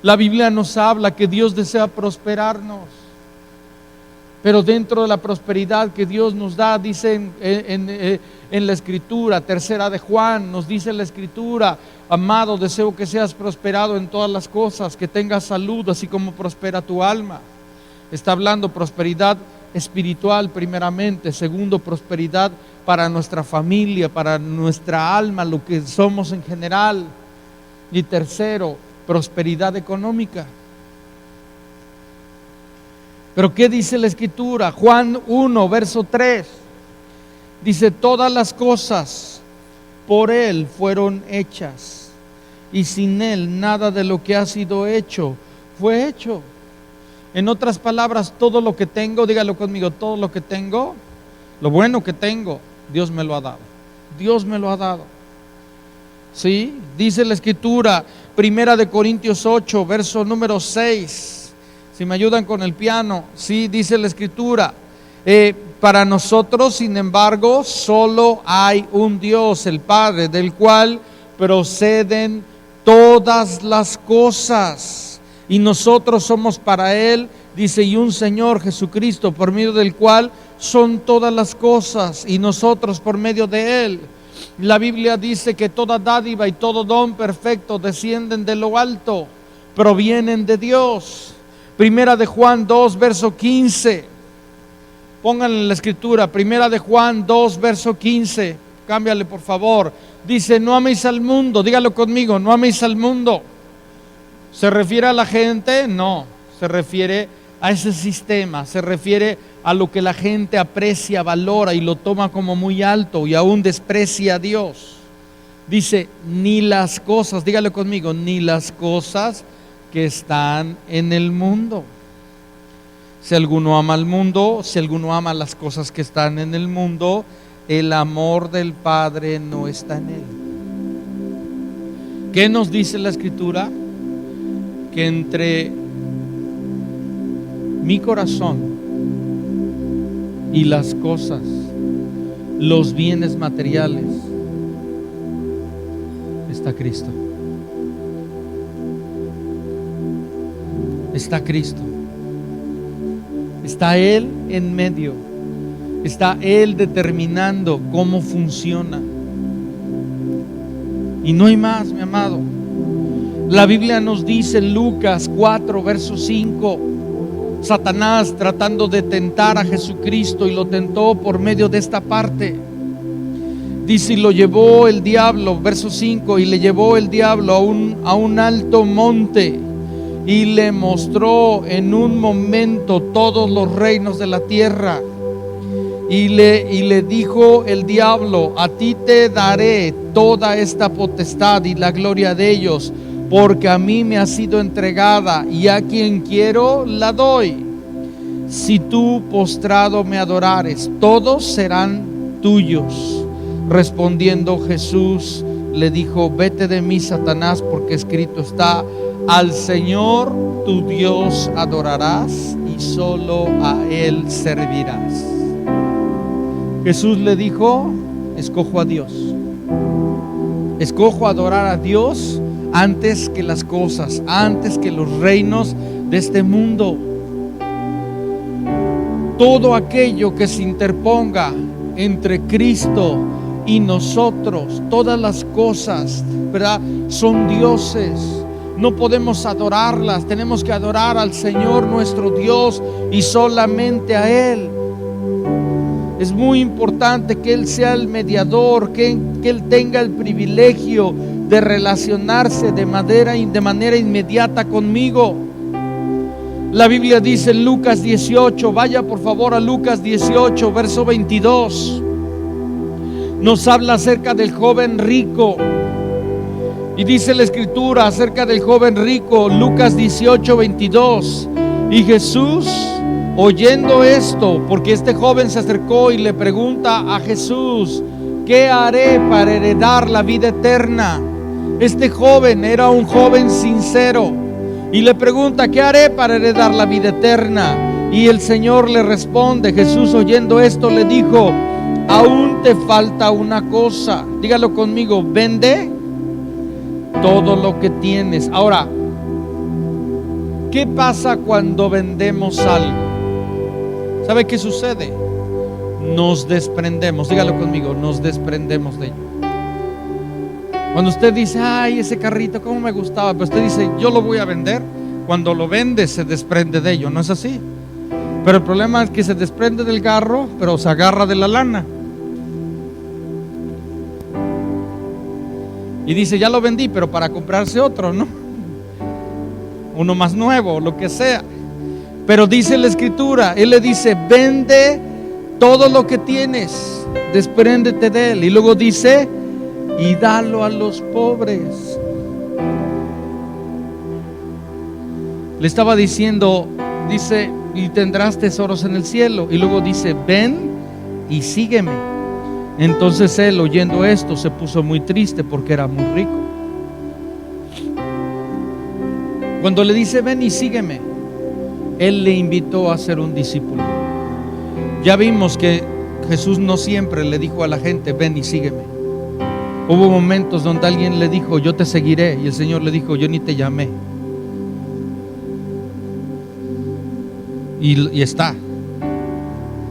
La Biblia nos habla que Dios desea prosperarnos, pero dentro de la prosperidad que Dios nos da, dice en la Escritura, 3 de Juan, nos dice la Escritura: amado, deseo que seas prosperado en todas las cosas, que tengas salud, así como prospera tu alma. Está hablando prosperidad espiritual primeramente, segundo, prosperidad para nuestra familia, para nuestra alma, lo que somos en general, y tercero, prosperidad económica. Pero ¿qué dice la Escritura? Juan 1, verso 3, dice: todas las cosas por Él fueron hechas, y sin Él nada de lo que ha sido hecho fue hecho. En otras palabras, todo lo que tengo, dígalo conmigo: todo lo que tengo, lo bueno que tengo, Dios me lo ha dado. Dios me lo ha dado. ¿Sí? Dice la Escritura, 1 Corintios 8, verso número 6. Si me ayudan con el piano, sí, dice la Escritura: para nosotros, sin embargo, solo hay un Dios, el Padre, del cual proceden todas las cosas, y nosotros somos para Él, dice, y un Señor Jesucristo, por medio del cual son todas las cosas, y nosotros por medio de Él. La Biblia dice que toda dádiva y todo don perfecto descienden de lo alto, provienen de Dios. 1 Juan 2, verso 15. Pónganle en la Escritura, 1 Juan 2, verso 15. Cámbiale, por favor. Dice: no améis al mundo. Dígalo conmigo: no améis al mundo. ¿Se refiere a la gente? No, se refiere a ese sistema, se refiere a lo que la gente aprecia, valora y lo toma como muy alto, y aún desprecia a Dios. Dice: ni las cosas, dígalo conmigo, ni las cosas que están en el mundo. Si alguno ama al mundo, si alguno ama las cosas que están en el mundo, el amor del Padre no está en él. ¿Qué nos dice la Escritura? Que entre mi corazón y las cosas, los bienes materiales, está Cristo. Está Cristo. Está Él en medio. Está Él determinando cómo funciona. Y no hay más, mi amado. La Biblia nos dice en Lucas 4, verso 5, Satanás tratando de tentar a Jesucristo, y lo tentó por medio de esta parte. Dice, y lo llevó el diablo, verso 5, y le llevó el diablo a un alto monte, y le mostró en un momento todos los reinos de la tierra. Y le dijo el diablo, a ti te daré toda esta potestad y la gloria de ellos, porque a mí me ha sido entregada, y a quien quiero la doy. Si tú postrado me adorares, todos serán tuyos. Respondiendo Jesús le dijo, vete de mí, Satanás, porque escrito está, al Señor tu Dios adorarás y solo a Él servirás. Jesús le dijo, escojo a Dios. Escojo adorar a Dios antes que las cosas, antes que los reinos de este mundo. Todo aquello que se interponga entre Cristo y nosotros, todas las cosas, ¿verdad?, son dioses. No podemos adorarlas, tenemos que adorar al Señor nuestro Dios y solamente a Él. Es muy importante que Él sea el mediador, que Él tenga el privilegio de relacionarse de manera inmediata conmigo. La Biblia dice en Lucas 18, vaya por favor a Lucas 18, verso 22. Nos habla acerca del joven rico. Y dice la Escritura acerca del joven rico, Lucas 18, 22. Y Jesús, oyendo esto, porque este joven se acercó y le pregunta a Jesús, ¿qué haré para heredar la vida eterna? Este joven era un joven sincero y le pregunta, ¿qué haré para heredar la vida eterna? Y el Señor le responde, Jesús oyendo esto le dijo, aún te falta una cosa. Dígalo conmigo, vende todo lo que tienes. Ahora, ¿qué pasa cuando vendemos algo? ¿Sabe qué sucede? Nos desprendemos. Dígalo conmigo, nos desprendemos de ello. Cuando usted dice, ay, ese carrito, cómo me gustaba, pero usted dice, yo lo voy a vender. Cuando lo vende, se desprende de ello, ¿no es así? Pero el problema es que se desprende del carro, pero se agarra de la lana. Y dice, ya lo vendí, pero para comprarse otro, ¿no? Uno más nuevo, lo que sea. Pero dice la Escritura, Él le dice, vende todo lo que tienes, despréndete de él. Y luego dice, y dalo a los pobres. Le estaba diciendo, dice, y tendrás tesoros en el cielo. Y luego dice, ven y sígueme. Entonces él, oyendo esto, se puso muy triste porque era muy rico. Cuando le dice, ven y sígueme, él le invitó a ser un discípulo. Ya vimos que Jesús no siempre le dijo a la gente, ven y sígueme. Hubo momentos donde alguien le dijo, yo te seguiré, y el Señor le dijo, yo ni te llamé. Y está.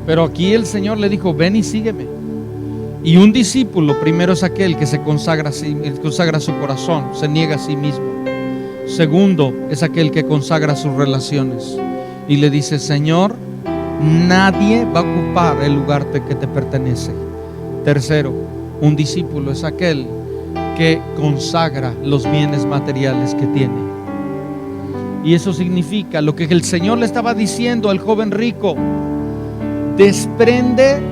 Pero aquí el Señor le dijo, ven y sígueme. Y un discípulo primero es aquel que se consagra su corazón, se niega a sí mismo. Segundo es aquel que consagra sus relaciones y le dice, Señor, nadie va a ocupar el lugar que te pertenece. Tercero, un discípulo es aquel que consagra los bienes materiales que tiene. Y eso significa lo que el Señor le estaba diciendo al joven rico: desprende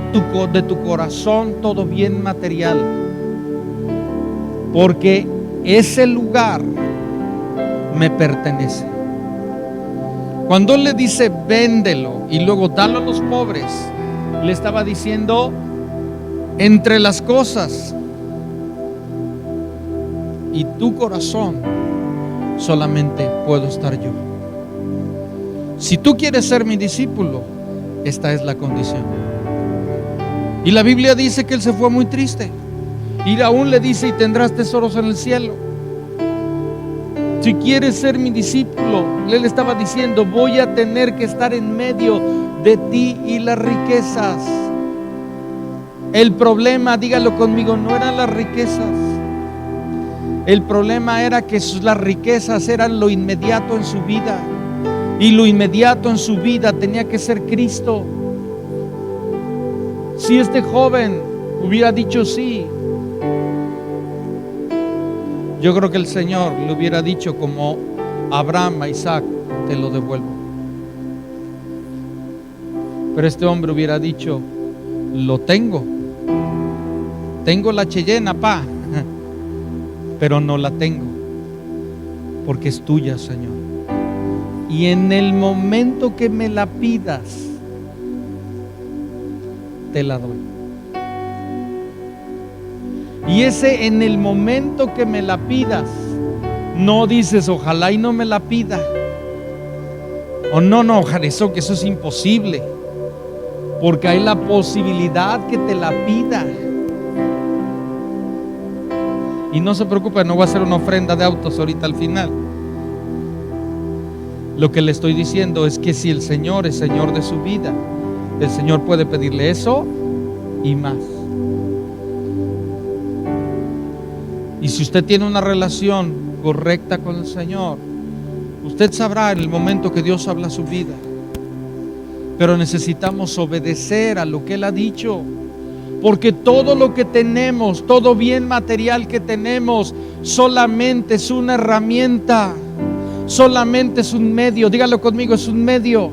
de tu corazón todo bien material, porque ese lugar me pertenece. Cuando él le dice véndelo y luego dalo a los pobres, le estaba diciendo, entre las cosas y tu corazón solamente puedo estar yo. Si tú quieres ser mi discípulo, esta es la condición. Y la Biblia dice que él se fue muy triste, y aún le dice, y tendrás tesoros en el cielo. Si quieres ser mi discípulo, él estaba diciendo, voy a tener que estar en medio de ti y las riquezas. El problema, dígalo conmigo, no eran las riquezas. El problema era que las riquezas eran lo inmediato en su vida, y lo inmediato en su vida tenía que ser Cristo. Si este joven hubiera dicho sí, yo creo que el Señor le hubiera dicho como Abraham a Isaac, te lo devuelvo. Pero este hombre hubiera dicho, lo tengo la Cheyenne, pa, pero no la tengo, porque es tuya, Señor. Y en el momento que me la pidas, te la doy. Y ese en el momento que me la pidas, no dices ojalá y no me la pida, o no, ojalá, eso es imposible, porque hay la posibilidad que te la pida. Y no se preocupe, no voy a hacer una ofrenda de autos ahorita al final. Lo que le estoy diciendo es que si el Señor es Señor de su vida, el Señor puede pedirle eso y más. Y si usted tiene una relación correcta con el Señor, usted sabrá en el momento que Dios habla a su vida. Pero necesitamos obedecer a lo que Él ha dicho, porque todo lo que tenemos, todo bien material que tenemos, solamente es una herramienta, solamente es un medio. Dígalo conmigo, es un medio,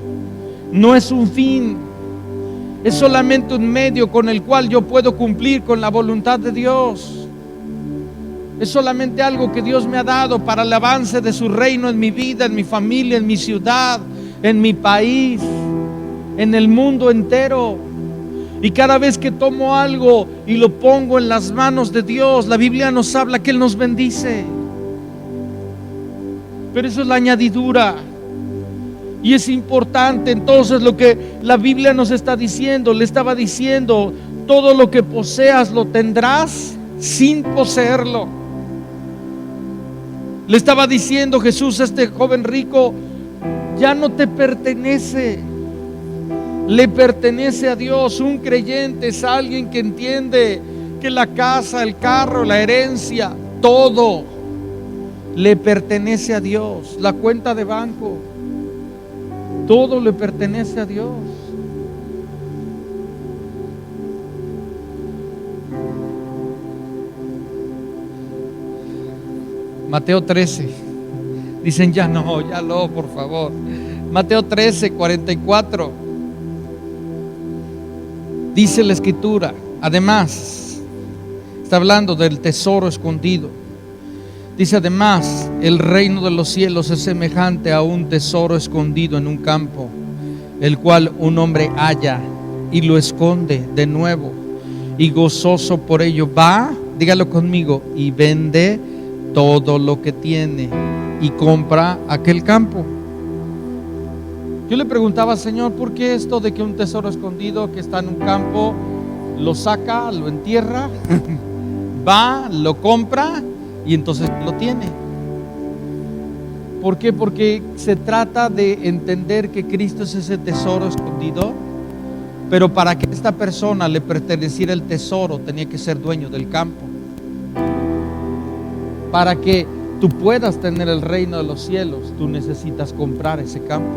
no es un fin. Es solamente un medio con el cual yo puedo cumplir con la voluntad de Dios. Es solamente algo que Dios me ha dado para el avance de su reino en mi vida, en mi familia, en mi ciudad, en mi país, en el mundo entero. Y cada vez que tomo algo y lo pongo en las manos de Dios, la Biblia nos habla que Él nos bendice. Pero eso es la añadidura. Y es importante entonces lo que la Biblia nos está diciendo. Le estaba diciendo, todo lo que poseas lo tendrás sin poseerlo. Le estaba diciendo Jesús a este joven rico, ya no te pertenece, le pertenece a Dios. Un creyente es alguien que entiende que la casa, el carro, la herencia, todo le pertenece a Dios. La cuenta de banco, todo le pertenece a Dios. Mateo 13. Dicen ya no, por favor. Mateo 13, 44. Dice la escritura, además, está hablando del tesoro escondido. Dice además, el reino de los cielos es semejante a un tesoro escondido en un campo, el cual un hombre halla y lo esconde de nuevo, y gozoso por ello va, dígalo conmigo, y vende todo lo que tiene y compra aquel campo. Yo le preguntaba, Señor, ¿por qué esto de que un tesoro escondido que está en un campo lo saca, lo entierra, va, lo compra y entonces lo tiene? ¿Por qué? Porque se trata de entender que Cristo es ese tesoro escondido, pero para que esta persona le perteneciera el tesoro tenía que ser dueño del campo. Para que tú puedas tener el reino de los cielos, tú necesitas comprar ese campo.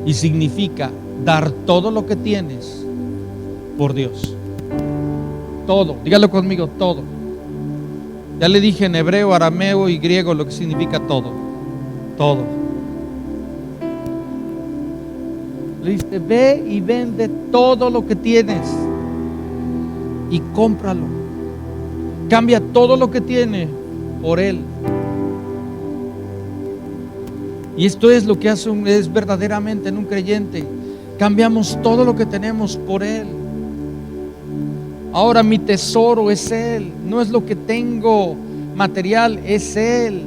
Y significa dar todo lo que tienes por Dios. Todo, dígalo conmigo, todo. Ya le dije en hebreo, arameo y griego lo que significa todo. Todo. Le dice, ve y vende todo lo que tienes y cómpralo. Cambia todo lo que tiene por Él. Y esto es lo que hace es verdaderamente en un creyente. Cambiamos todo lo que tenemos por Él. Ahora mi tesoro es Él, no es lo que tengo material, es Él.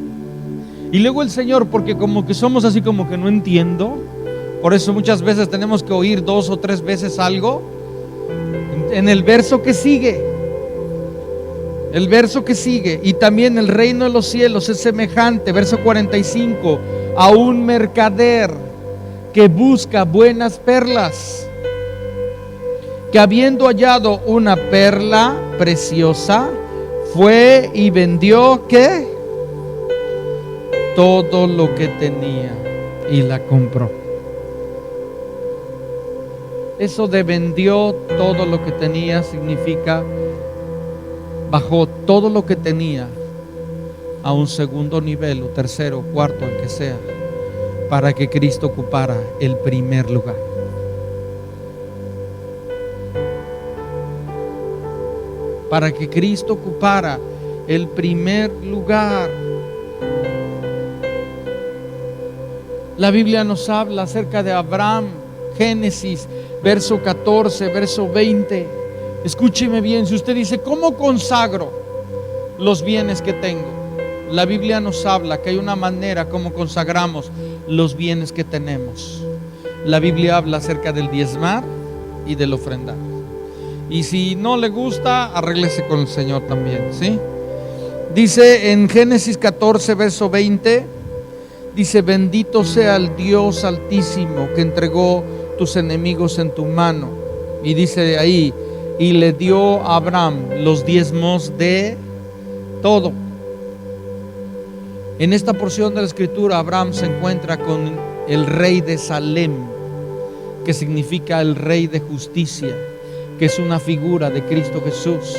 Y luego el Señor, porque como que somos así como que no entiendo, por eso muchas veces tenemos que oír 2 o 3 veces algo. En el verso que sigue, y también el reino de los cielos es semejante, verso 45, a un mercader que busca buenas perlas, que habiendo hallado una perla preciosa, fue y vendió ¿qué? Todo lo que tenía y la compró. Eso de vendió todo lo que tenía significa bajó todo lo que tenía a un segundo nivel, o tercero, o cuarto, el que sea, para que Cristo ocupara el primer lugar. Para que Cristo ocupara el primer lugar. La Biblia nos habla acerca de Abraham, Génesis, verso 14, verso 20. Escúcheme bien, si usted dice, ¿cómo consagro los bienes que tengo? La Biblia nos habla que hay una manera como consagramos los bienes que tenemos. La Biblia habla acerca del diezmar y del ofrendar. Y si no le gusta, arréglese con el Señor también, ¿sí? Dice en Génesis 14, verso 20, dice: bendito sea el Dios altísimo que entregó tus enemigos en tu mano. Y dice ahí, y le dio a Abraham los diezmos de todo. En esta porción de la escritura, Abraham se encuentra con el rey de Salem, que significa el rey de justicia, que es una figura de Cristo Jesús.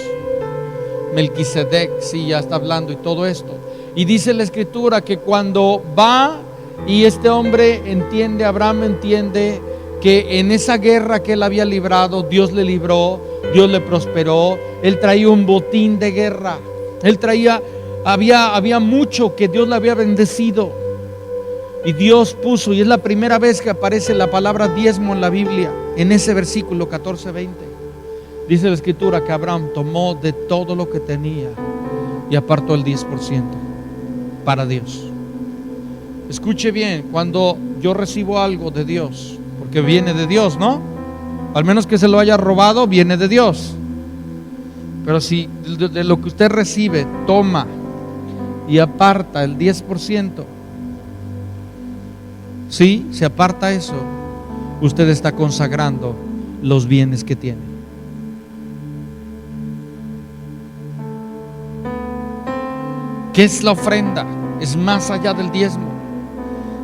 Melquisedec, sí, ya está hablando y todo esto. Y dice la escritura que cuando va y este hombre entiende, Abraham entiende que en esa guerra que él había librado, Dios le libró, Dios le prosperó. Él traía un botín de guerra. Él traía, había mucho que Dios le había bendecido. Y Dios puso, y es la primera vez que aparece la palabra diezmo en la Biblia, en ese versículo 14-20. Dice la escritura que Abraham tomó de todo lo que tenía y apartó el 10% para Dios. Escuche bien, cuando yo recibo algo de Dios, porque viene de Dios, ¿no? Al menos que se lo haya robado, viene de Dios. Pero si de lo que usted recibe, toma y aparta el 10%, sí, se aparta eso, usted está consagrando los bienes que tiene. ¿Qué es la ofrenda? Es más allá del diezmo.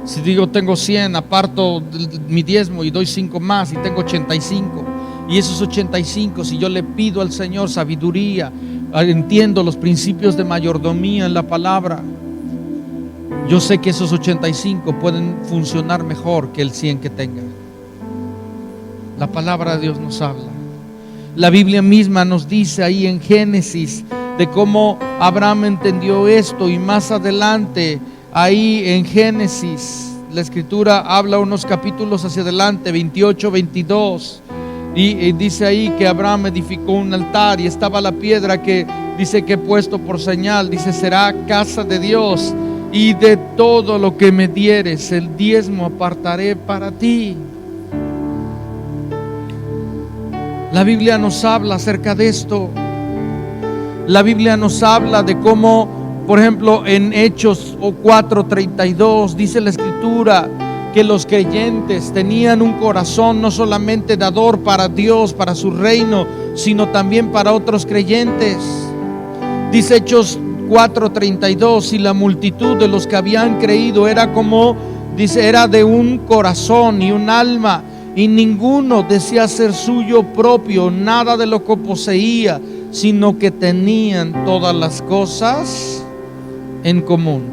Si digo tengo 100, aparto mi diezmo y doy 5 más y tengo 85. Y esos 85, si yo le pido al Señor sabiduría, entiendo los principios de mayordomía en la palabra, yo sé que esos 85 pueden funcionar mejor que el 100 que tenga. La palabra de Dios nos habla. La Biblia misma nos dice ahí en Génesis de cómo Abraham entendió esto, y más adelante ahí en Génesis la escritura habla unos capítulos hacia adelante, 28, 22, y dice ahí que Abraham edificó un altar y estaba la piedra que dice que he puesto por señal, dice será casa de Dios, y de todo lo que me dieres el diezmo apartaré para ti. La Biblia nos habla acerca de esto. La Biblia nos habla de cómo, por ejemplo, en Hechos 4:32 dice la escritura que los creyentes tenían un corazón no solamente dador para Dios, para su reino, sino también para otros creyentes. Dice Hechos 4:32, y la multitud de los que habían creído era como, dice, era de un corazón y un alma, y ninguno decía ser suyo propio nada de lo que poseía, sino que tenían todas las cosas en común.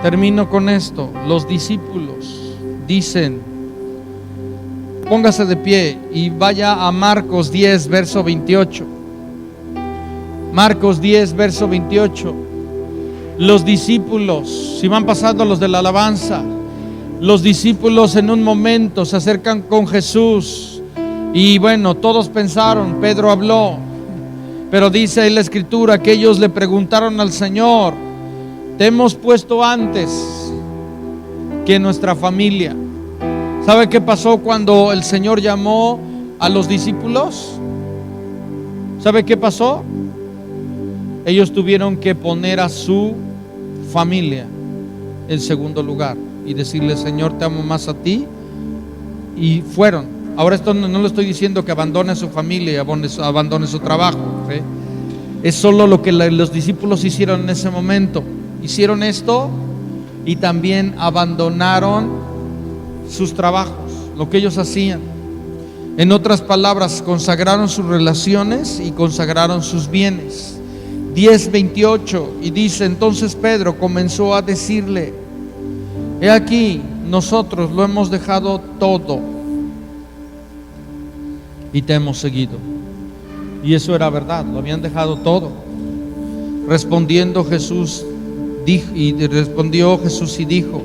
Termino con esto. Los discípulos dicen, póngase de pie y vaya a Marcos 10, verso 28. Marcos 10, verso 28. Los discípulos, si van pasando los de la alabanza, los discípulos en un momento se acercan con Jesús y bueno, todos pensaron, Pedro habló, pero dice en la escritura que ellos le preguntaron al Señor: te hemos puesto antes que nuestra familia. ¿Sabe qué pasó cuando el Señor llamó a los discípulos? ¿Sabe qué pasó? Ellos tuvieron que poner a su familia en segundo lugar y decirle: Señor, te amo más a ti. Y fueron. Ahora esto no le estoy diciendo que abandone su familia y abandone su trabajo, ¿sí? Es solo lo que los discípulos hicieron en ese momento. Hicieron esto y también abandonaron sus trabajos, lo que ellos hacían. En otras palabras, consagraron sus relaciones y consagraron sus bienes. 10:28, y dice: entonces Pedro comenzó a decirle: he aquí, nosotros lo hemos dejado todo y te hemos seguido. Y eso era verdad, lo habían dejado todo. Respondió Jesús y dijo: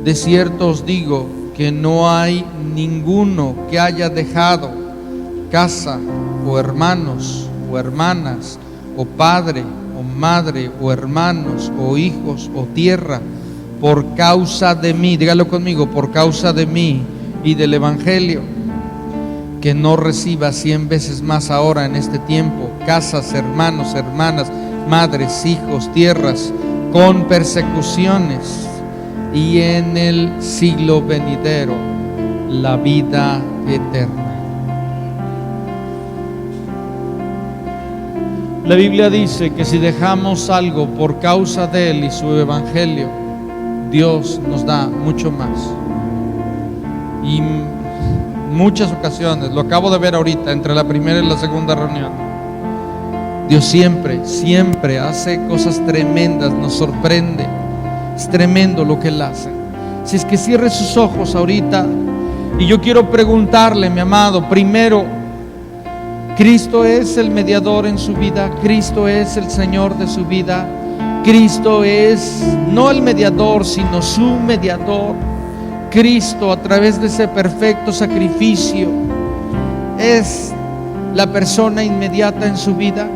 de cierto os digo que no hay ninguno que haya dejado casa o hermanos o hermanas o padre o madre o hermanos o hijos o tierra por causa de mí, dígalo conmigo, por causa de mí y del evangelio, que no reciba 100 veces más ahora en este tiempo casas, hermanos, hermanas, madres, hijos, tierras, con persecuciones, y en el siglo venidero la vida eterna. La Biblia dice que si dejamos algo por causa de Él y su evangelio, Dios nos da mucho más. Y muchas ocasiones, lo acabo de ver ahorita entre la primera y la segunda reunión, Dios siempre hace cosas tremendas, nos sorprende. Es tremendo lo que Él hace. Si es que cierre sus ojos ahorita, y yo quiero preguntarle, mi amado, primero, Cristo es el mediador en su vida, Cristo es el Señor de su vida, Cristo es no el mediador, sino su mediador. Cristo, a través de ese perfecto sacrificio, es la persona inmediata en su vida.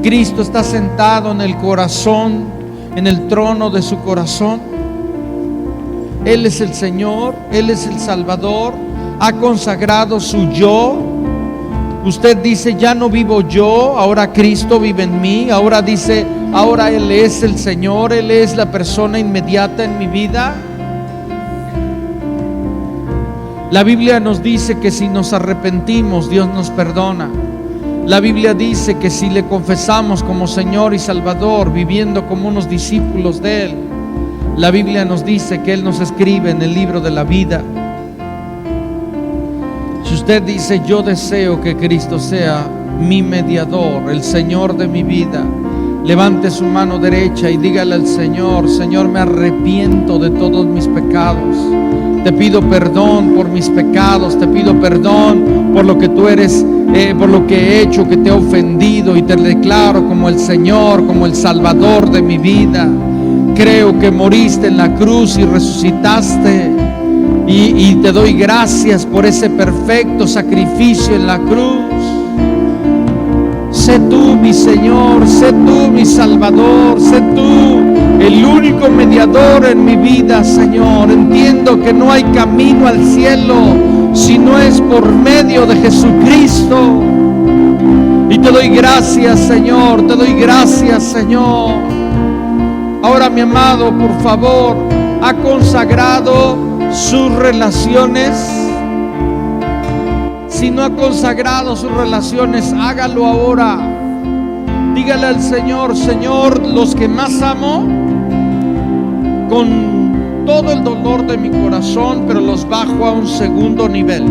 Cristo está sentado en el corazón, en el trono de su corazón. Él es el Señor, Él es el Salvador, ha consagrado su yo. Usted dice: ya no vivo yo, ahora Cristo vive en mí. Ahora dice: ahora Él es el Señor, Él es la persona inmediata en mi vida. La Biblia nos dice que si nos arrepentimos, Dios nos perdona. La Biblia dice que si le confesamos como Señor y Salvador, viviendo como unos discípulos de Él, la Biblia nos dice que Él nos escribe en el libro de la vida. Si usted dice: yo deseo que Cristo sea mi mediador, el Señor de mi vida, levante su mano derecha y dígale al Señor: Señor, me arrepiento de todos mis pecados. Te pido perdón por mis pecados, te pido perdón por lo que tú eres, por lo que he hecho, que te he ofendido, y te declaro como el Señor, como el Salvador de mi vida. Creo que moriste en la cruz y resucitaste, y te doy gracias por ese perfecto sacrificio en la cruz. Sé tú mi Señor, sé tú mi Salvador, sé tú el único mediador en mi vida, Señor. Entiendo que no hay camino al cielo si no es por medio de Jesucristo. Y te doy gracias, Señor, te doy gracias, Señor. Ahora, mi amado, por favor, ha consagrado sus relaciones. Si no ha consagrado sus relaciones, hágalo ahora. Dígale al Señor: Señor, los que más amo, con todo el dolor de mi corazón, pero los bajo a un segundo nivel.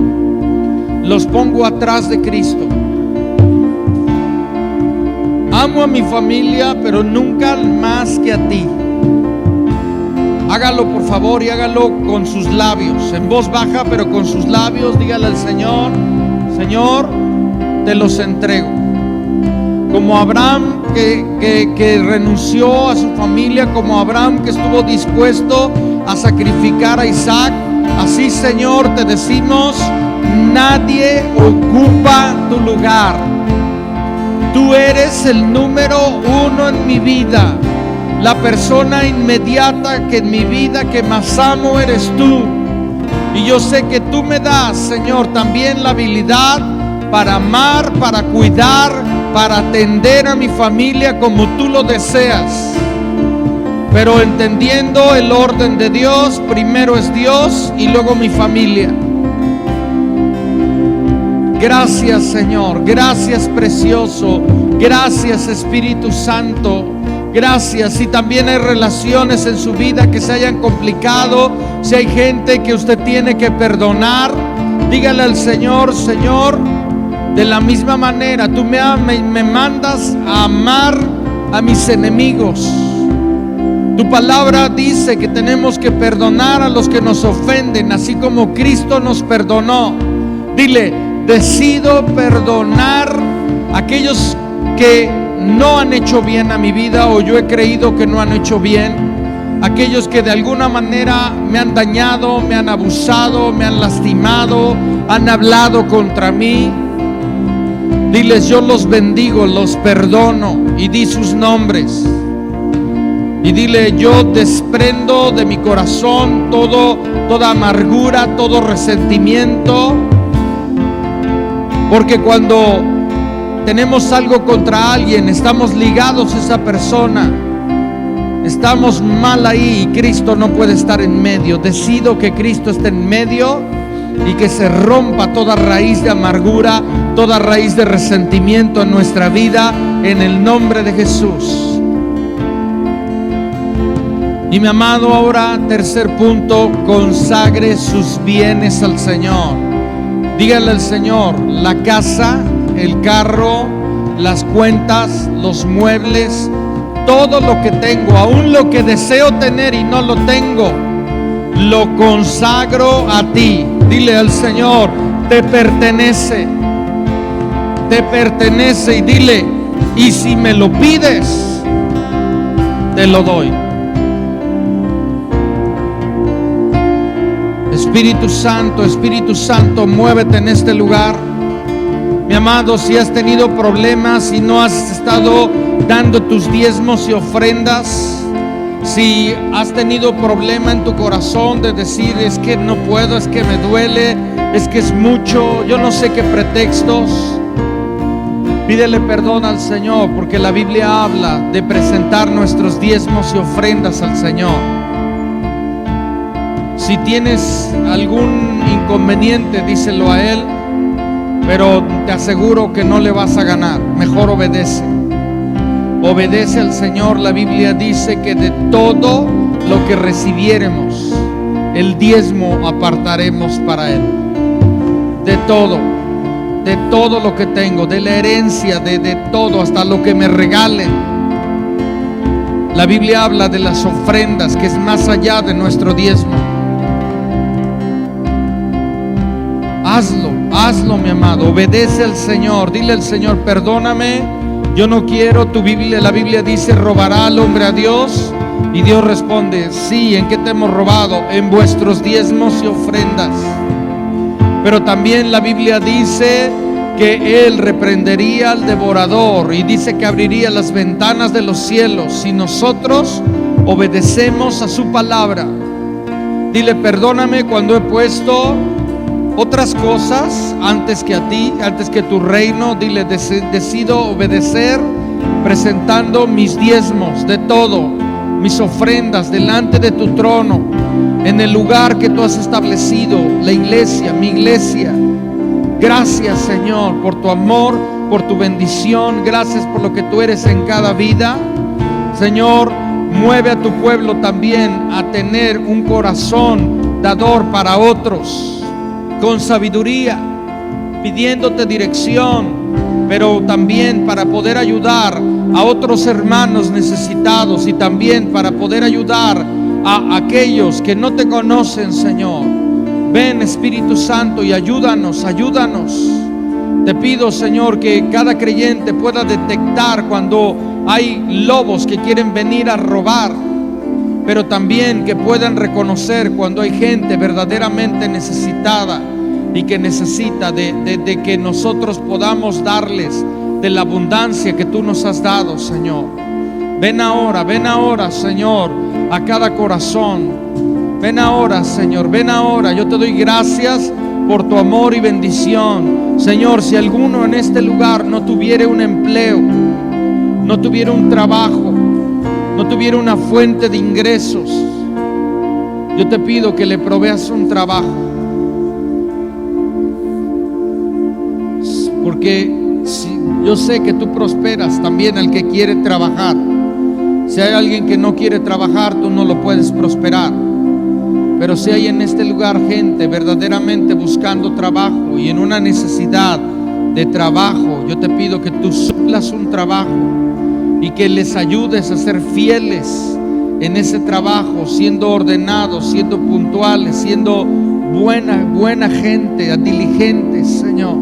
Los pongo atrás de Cristo. Amo a mi familia, pero nunca más que a ti. Hágalo, por favor, y hágalo con sus labios, en voz baja, pero con sus labios. Dígale al Señor: Señor, te los entrego. como Abraham que renunció a su familia, como Abraham que estuvo dispuesto a sacrificar a Isaac. Así, Señor, te decimos, nadie ocupa tu lugar. Tú eres el número uno en mi vida. La persona inmediata que en mi vida que más amo eres tú. Y yo sé que tú me das, Señor, también la habilidad para amar, para cuidar, para atender a mi familia como tú lo deseas. Pero entendiendo el orden de Dios, primero es Dios y luego mi familia. Gracias, Señor, gracias, precioso, gracias, Espíritu Santo, gracias. Si también hay relaciones en su vida que se hayan complicado, si hay gente que usted tiene que perdonar, dígale al Señor: Señor, de la misma manera tú me mandas a amar a mis enemigos. Tu palabra dice que tenemos que perdonar a los que nos ofenden, así como Cristo nos perdonó. Dile: decido perdonar a aquellos que no han hecho bien a mi vida, o yo he creído que no han hecho bien. Aquellos que de alguna manera me han dañado, me han abusado, me han lastimado, han hablado contra mí. Diles: yo los bendigo, los perdono, y di sus nombres. Y dile: yo desprendo de mi corazón toda amargura, todo resentimiento. Porque cuando tenemos algo contra alguien, estamos ligados a esa persona. Estamos mal ahí y Cristo no puede estar en medio. Decido que Cristo esté en medio y que se rompa toda raíz de amargura, toda raíz de resentimiento en nuestra vida, en el nombre de Jesús. Y mi amado, ahora, tercer punto: consagre sus bienes al Señor. Dígale al Señor: la casa, el carro, las cuentas, los muebles, todo lo que tengo, aún lo que deseo tener y no lo tengo, lo consagro a ti. Dile al Señor: te pertenece, y dile: y si me lo pides, te lo doy. Espíritu Santo, muévete en este lugar. Mi amado, si has tenido problemas y no has estado dando tus diezmos y ofrendas, si has tenido problema en tu corazón de decir: es que no puedo, es que me duele, es que es mucho, yo no sé qué pretextos, pídele perdón al Señor, porque la Biblia habla de presentar nuestros diezmos y ofrendas al Señor. Si tienes algún inconveniente, díselo a Él, pero te aseguro que no le vas a ganar. Mejor obedece. Obedece al Señor. La Biblia dice que de todo lo que recibiéremos, el diezmo apartaremos para Él. De todo lo que tengo, de la herencia, de todo, hasta lo que me regalen. La Biblia habla de las ofrendas, que es más allá de nuestro diezmo. Hazlo, mi amado. Obedece al Señor. Dile al Señor: perdóname, yo no quiero. La Biblia dice: ¿robará al hombre a Dios? Y Dios responde: sí. ¿En qué te hemos robado? En vuestros diezmos y ofrendas. Pero también la Biblia dice que Él reprendería al devorador, y dice que abriría las ventanas de los cielos si nosotros obedecemos a su palabra. Dile: perdóname cuando he puesto otras cosas antes que a ti, antes que tu reino. Dile: decido obedecer presentando mis diezmos de todo, mis ofrendas delante de tu trono, en el lugar que tú has establecido, la iglesia, mi iglesia. Gracias, Señor, por tu amor, por tu bendición. Gracias por lo que tú eres en cada vida. Señor, mueve a tu pueblo también a tener un corazón dador para otros, con sabiduría, pidiéndote dirección, pero también para poder ayudar a otros hermanos necesitados, y también para poder ayudar a aquellos que no te conocen, Señor. Ven, Espíritu Santo, y ayúdanos. Te pido, Señor, que cada creyente pueda detectar cuando hay lobos que quieren venir a robar, pero también que puedan reconocer cuando hay gente verdaderamente necesitada y que necesita de que nosotros podamos darles de la abundancia que tú nos has dado, Señor. Ven ahora, Señor, a cada corazón. Ven ahora, Señor, ven ahora. Yo te doy gracias por tu amor y bendición. Señor, si alguno en este lugar no tuviera un empleo, no tuviera un trabajo, no tuviera una fuente de ingresos, yo te pido que le proveas un trabajo. Porque yo sé que tú prosperas también al que quiere trabajar. Si hay alguien que no quiere trabajar, tú no lo puedes prosperar. Pero si hay en este lugar gente verdaderamente buscando trabajo y en una necesidad de trabajo, yo te pido que tú suplas un trabajo y que les ayudes a ser fieles en ese trabajo, siendo ordenados, siendo puntuales, siendo buena gente, diligentes, Señor.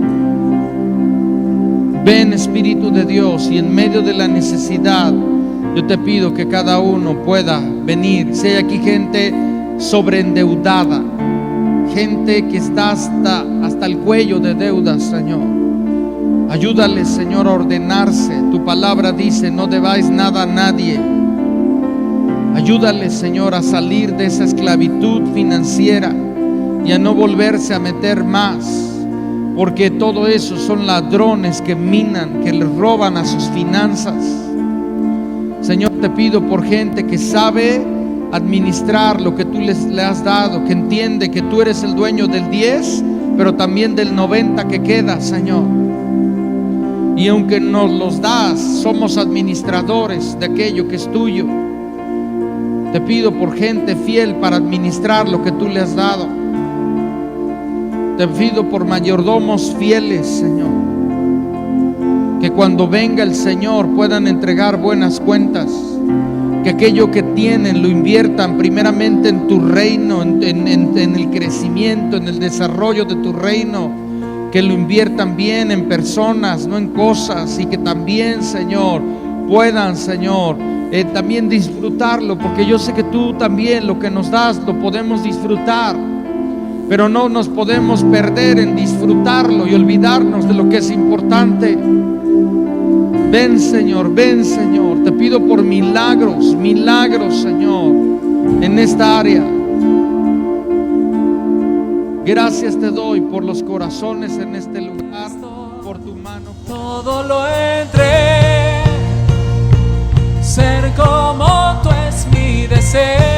Ven, Espíritu de Dios, y en medio de la necesidad, yo te pido que cada uno pueda venir. Si hay aquí gente sobreendeudada, gente que está hasta el cuello de deudas, Señor, ayúdales, Señor, a ordenarse. Tu palabra dice: no debáis nada a nadie. Ayúdales, Señor, a salir de esa esclavitud financiera y a no volverse a meter más, porque todo eso son ladrones que minan, que les roban a sus finanzas. Señor, te pido por gente que sabe administrar lo que tú le has dado, que entiende que tú eres el dueño del 10, pero también del 90 que queda, Señor. Y aunque nos los das, somos administradores de aquello que es tuyo. Te pido por gente fiel para administrar lo que tú le has dado. Te pido por mayordomos fieles, Señor, que cuando venga el Señor puedan entregar buenas cuentas, que aquello que tienen lo inviertan primeramente en tu reino, en el crecimiento, en el desarrollo de tu reino, que lo inviertan bien en personas, no en cosas, y que también, Señor, puedan, Señor, también disfrutarlo, porque yo sé que tú también lo que nos das lo podemos disfrutar, pero no nos podemos perder en disfrutarlo y olvidarnos de lo que es importante. Ven, Señor, te pido por milagros, Señor, en esta área. Gracias te doy por los corazones en este lugar, por tu mano. Todo lo entregué, ser como tú es mi deseo.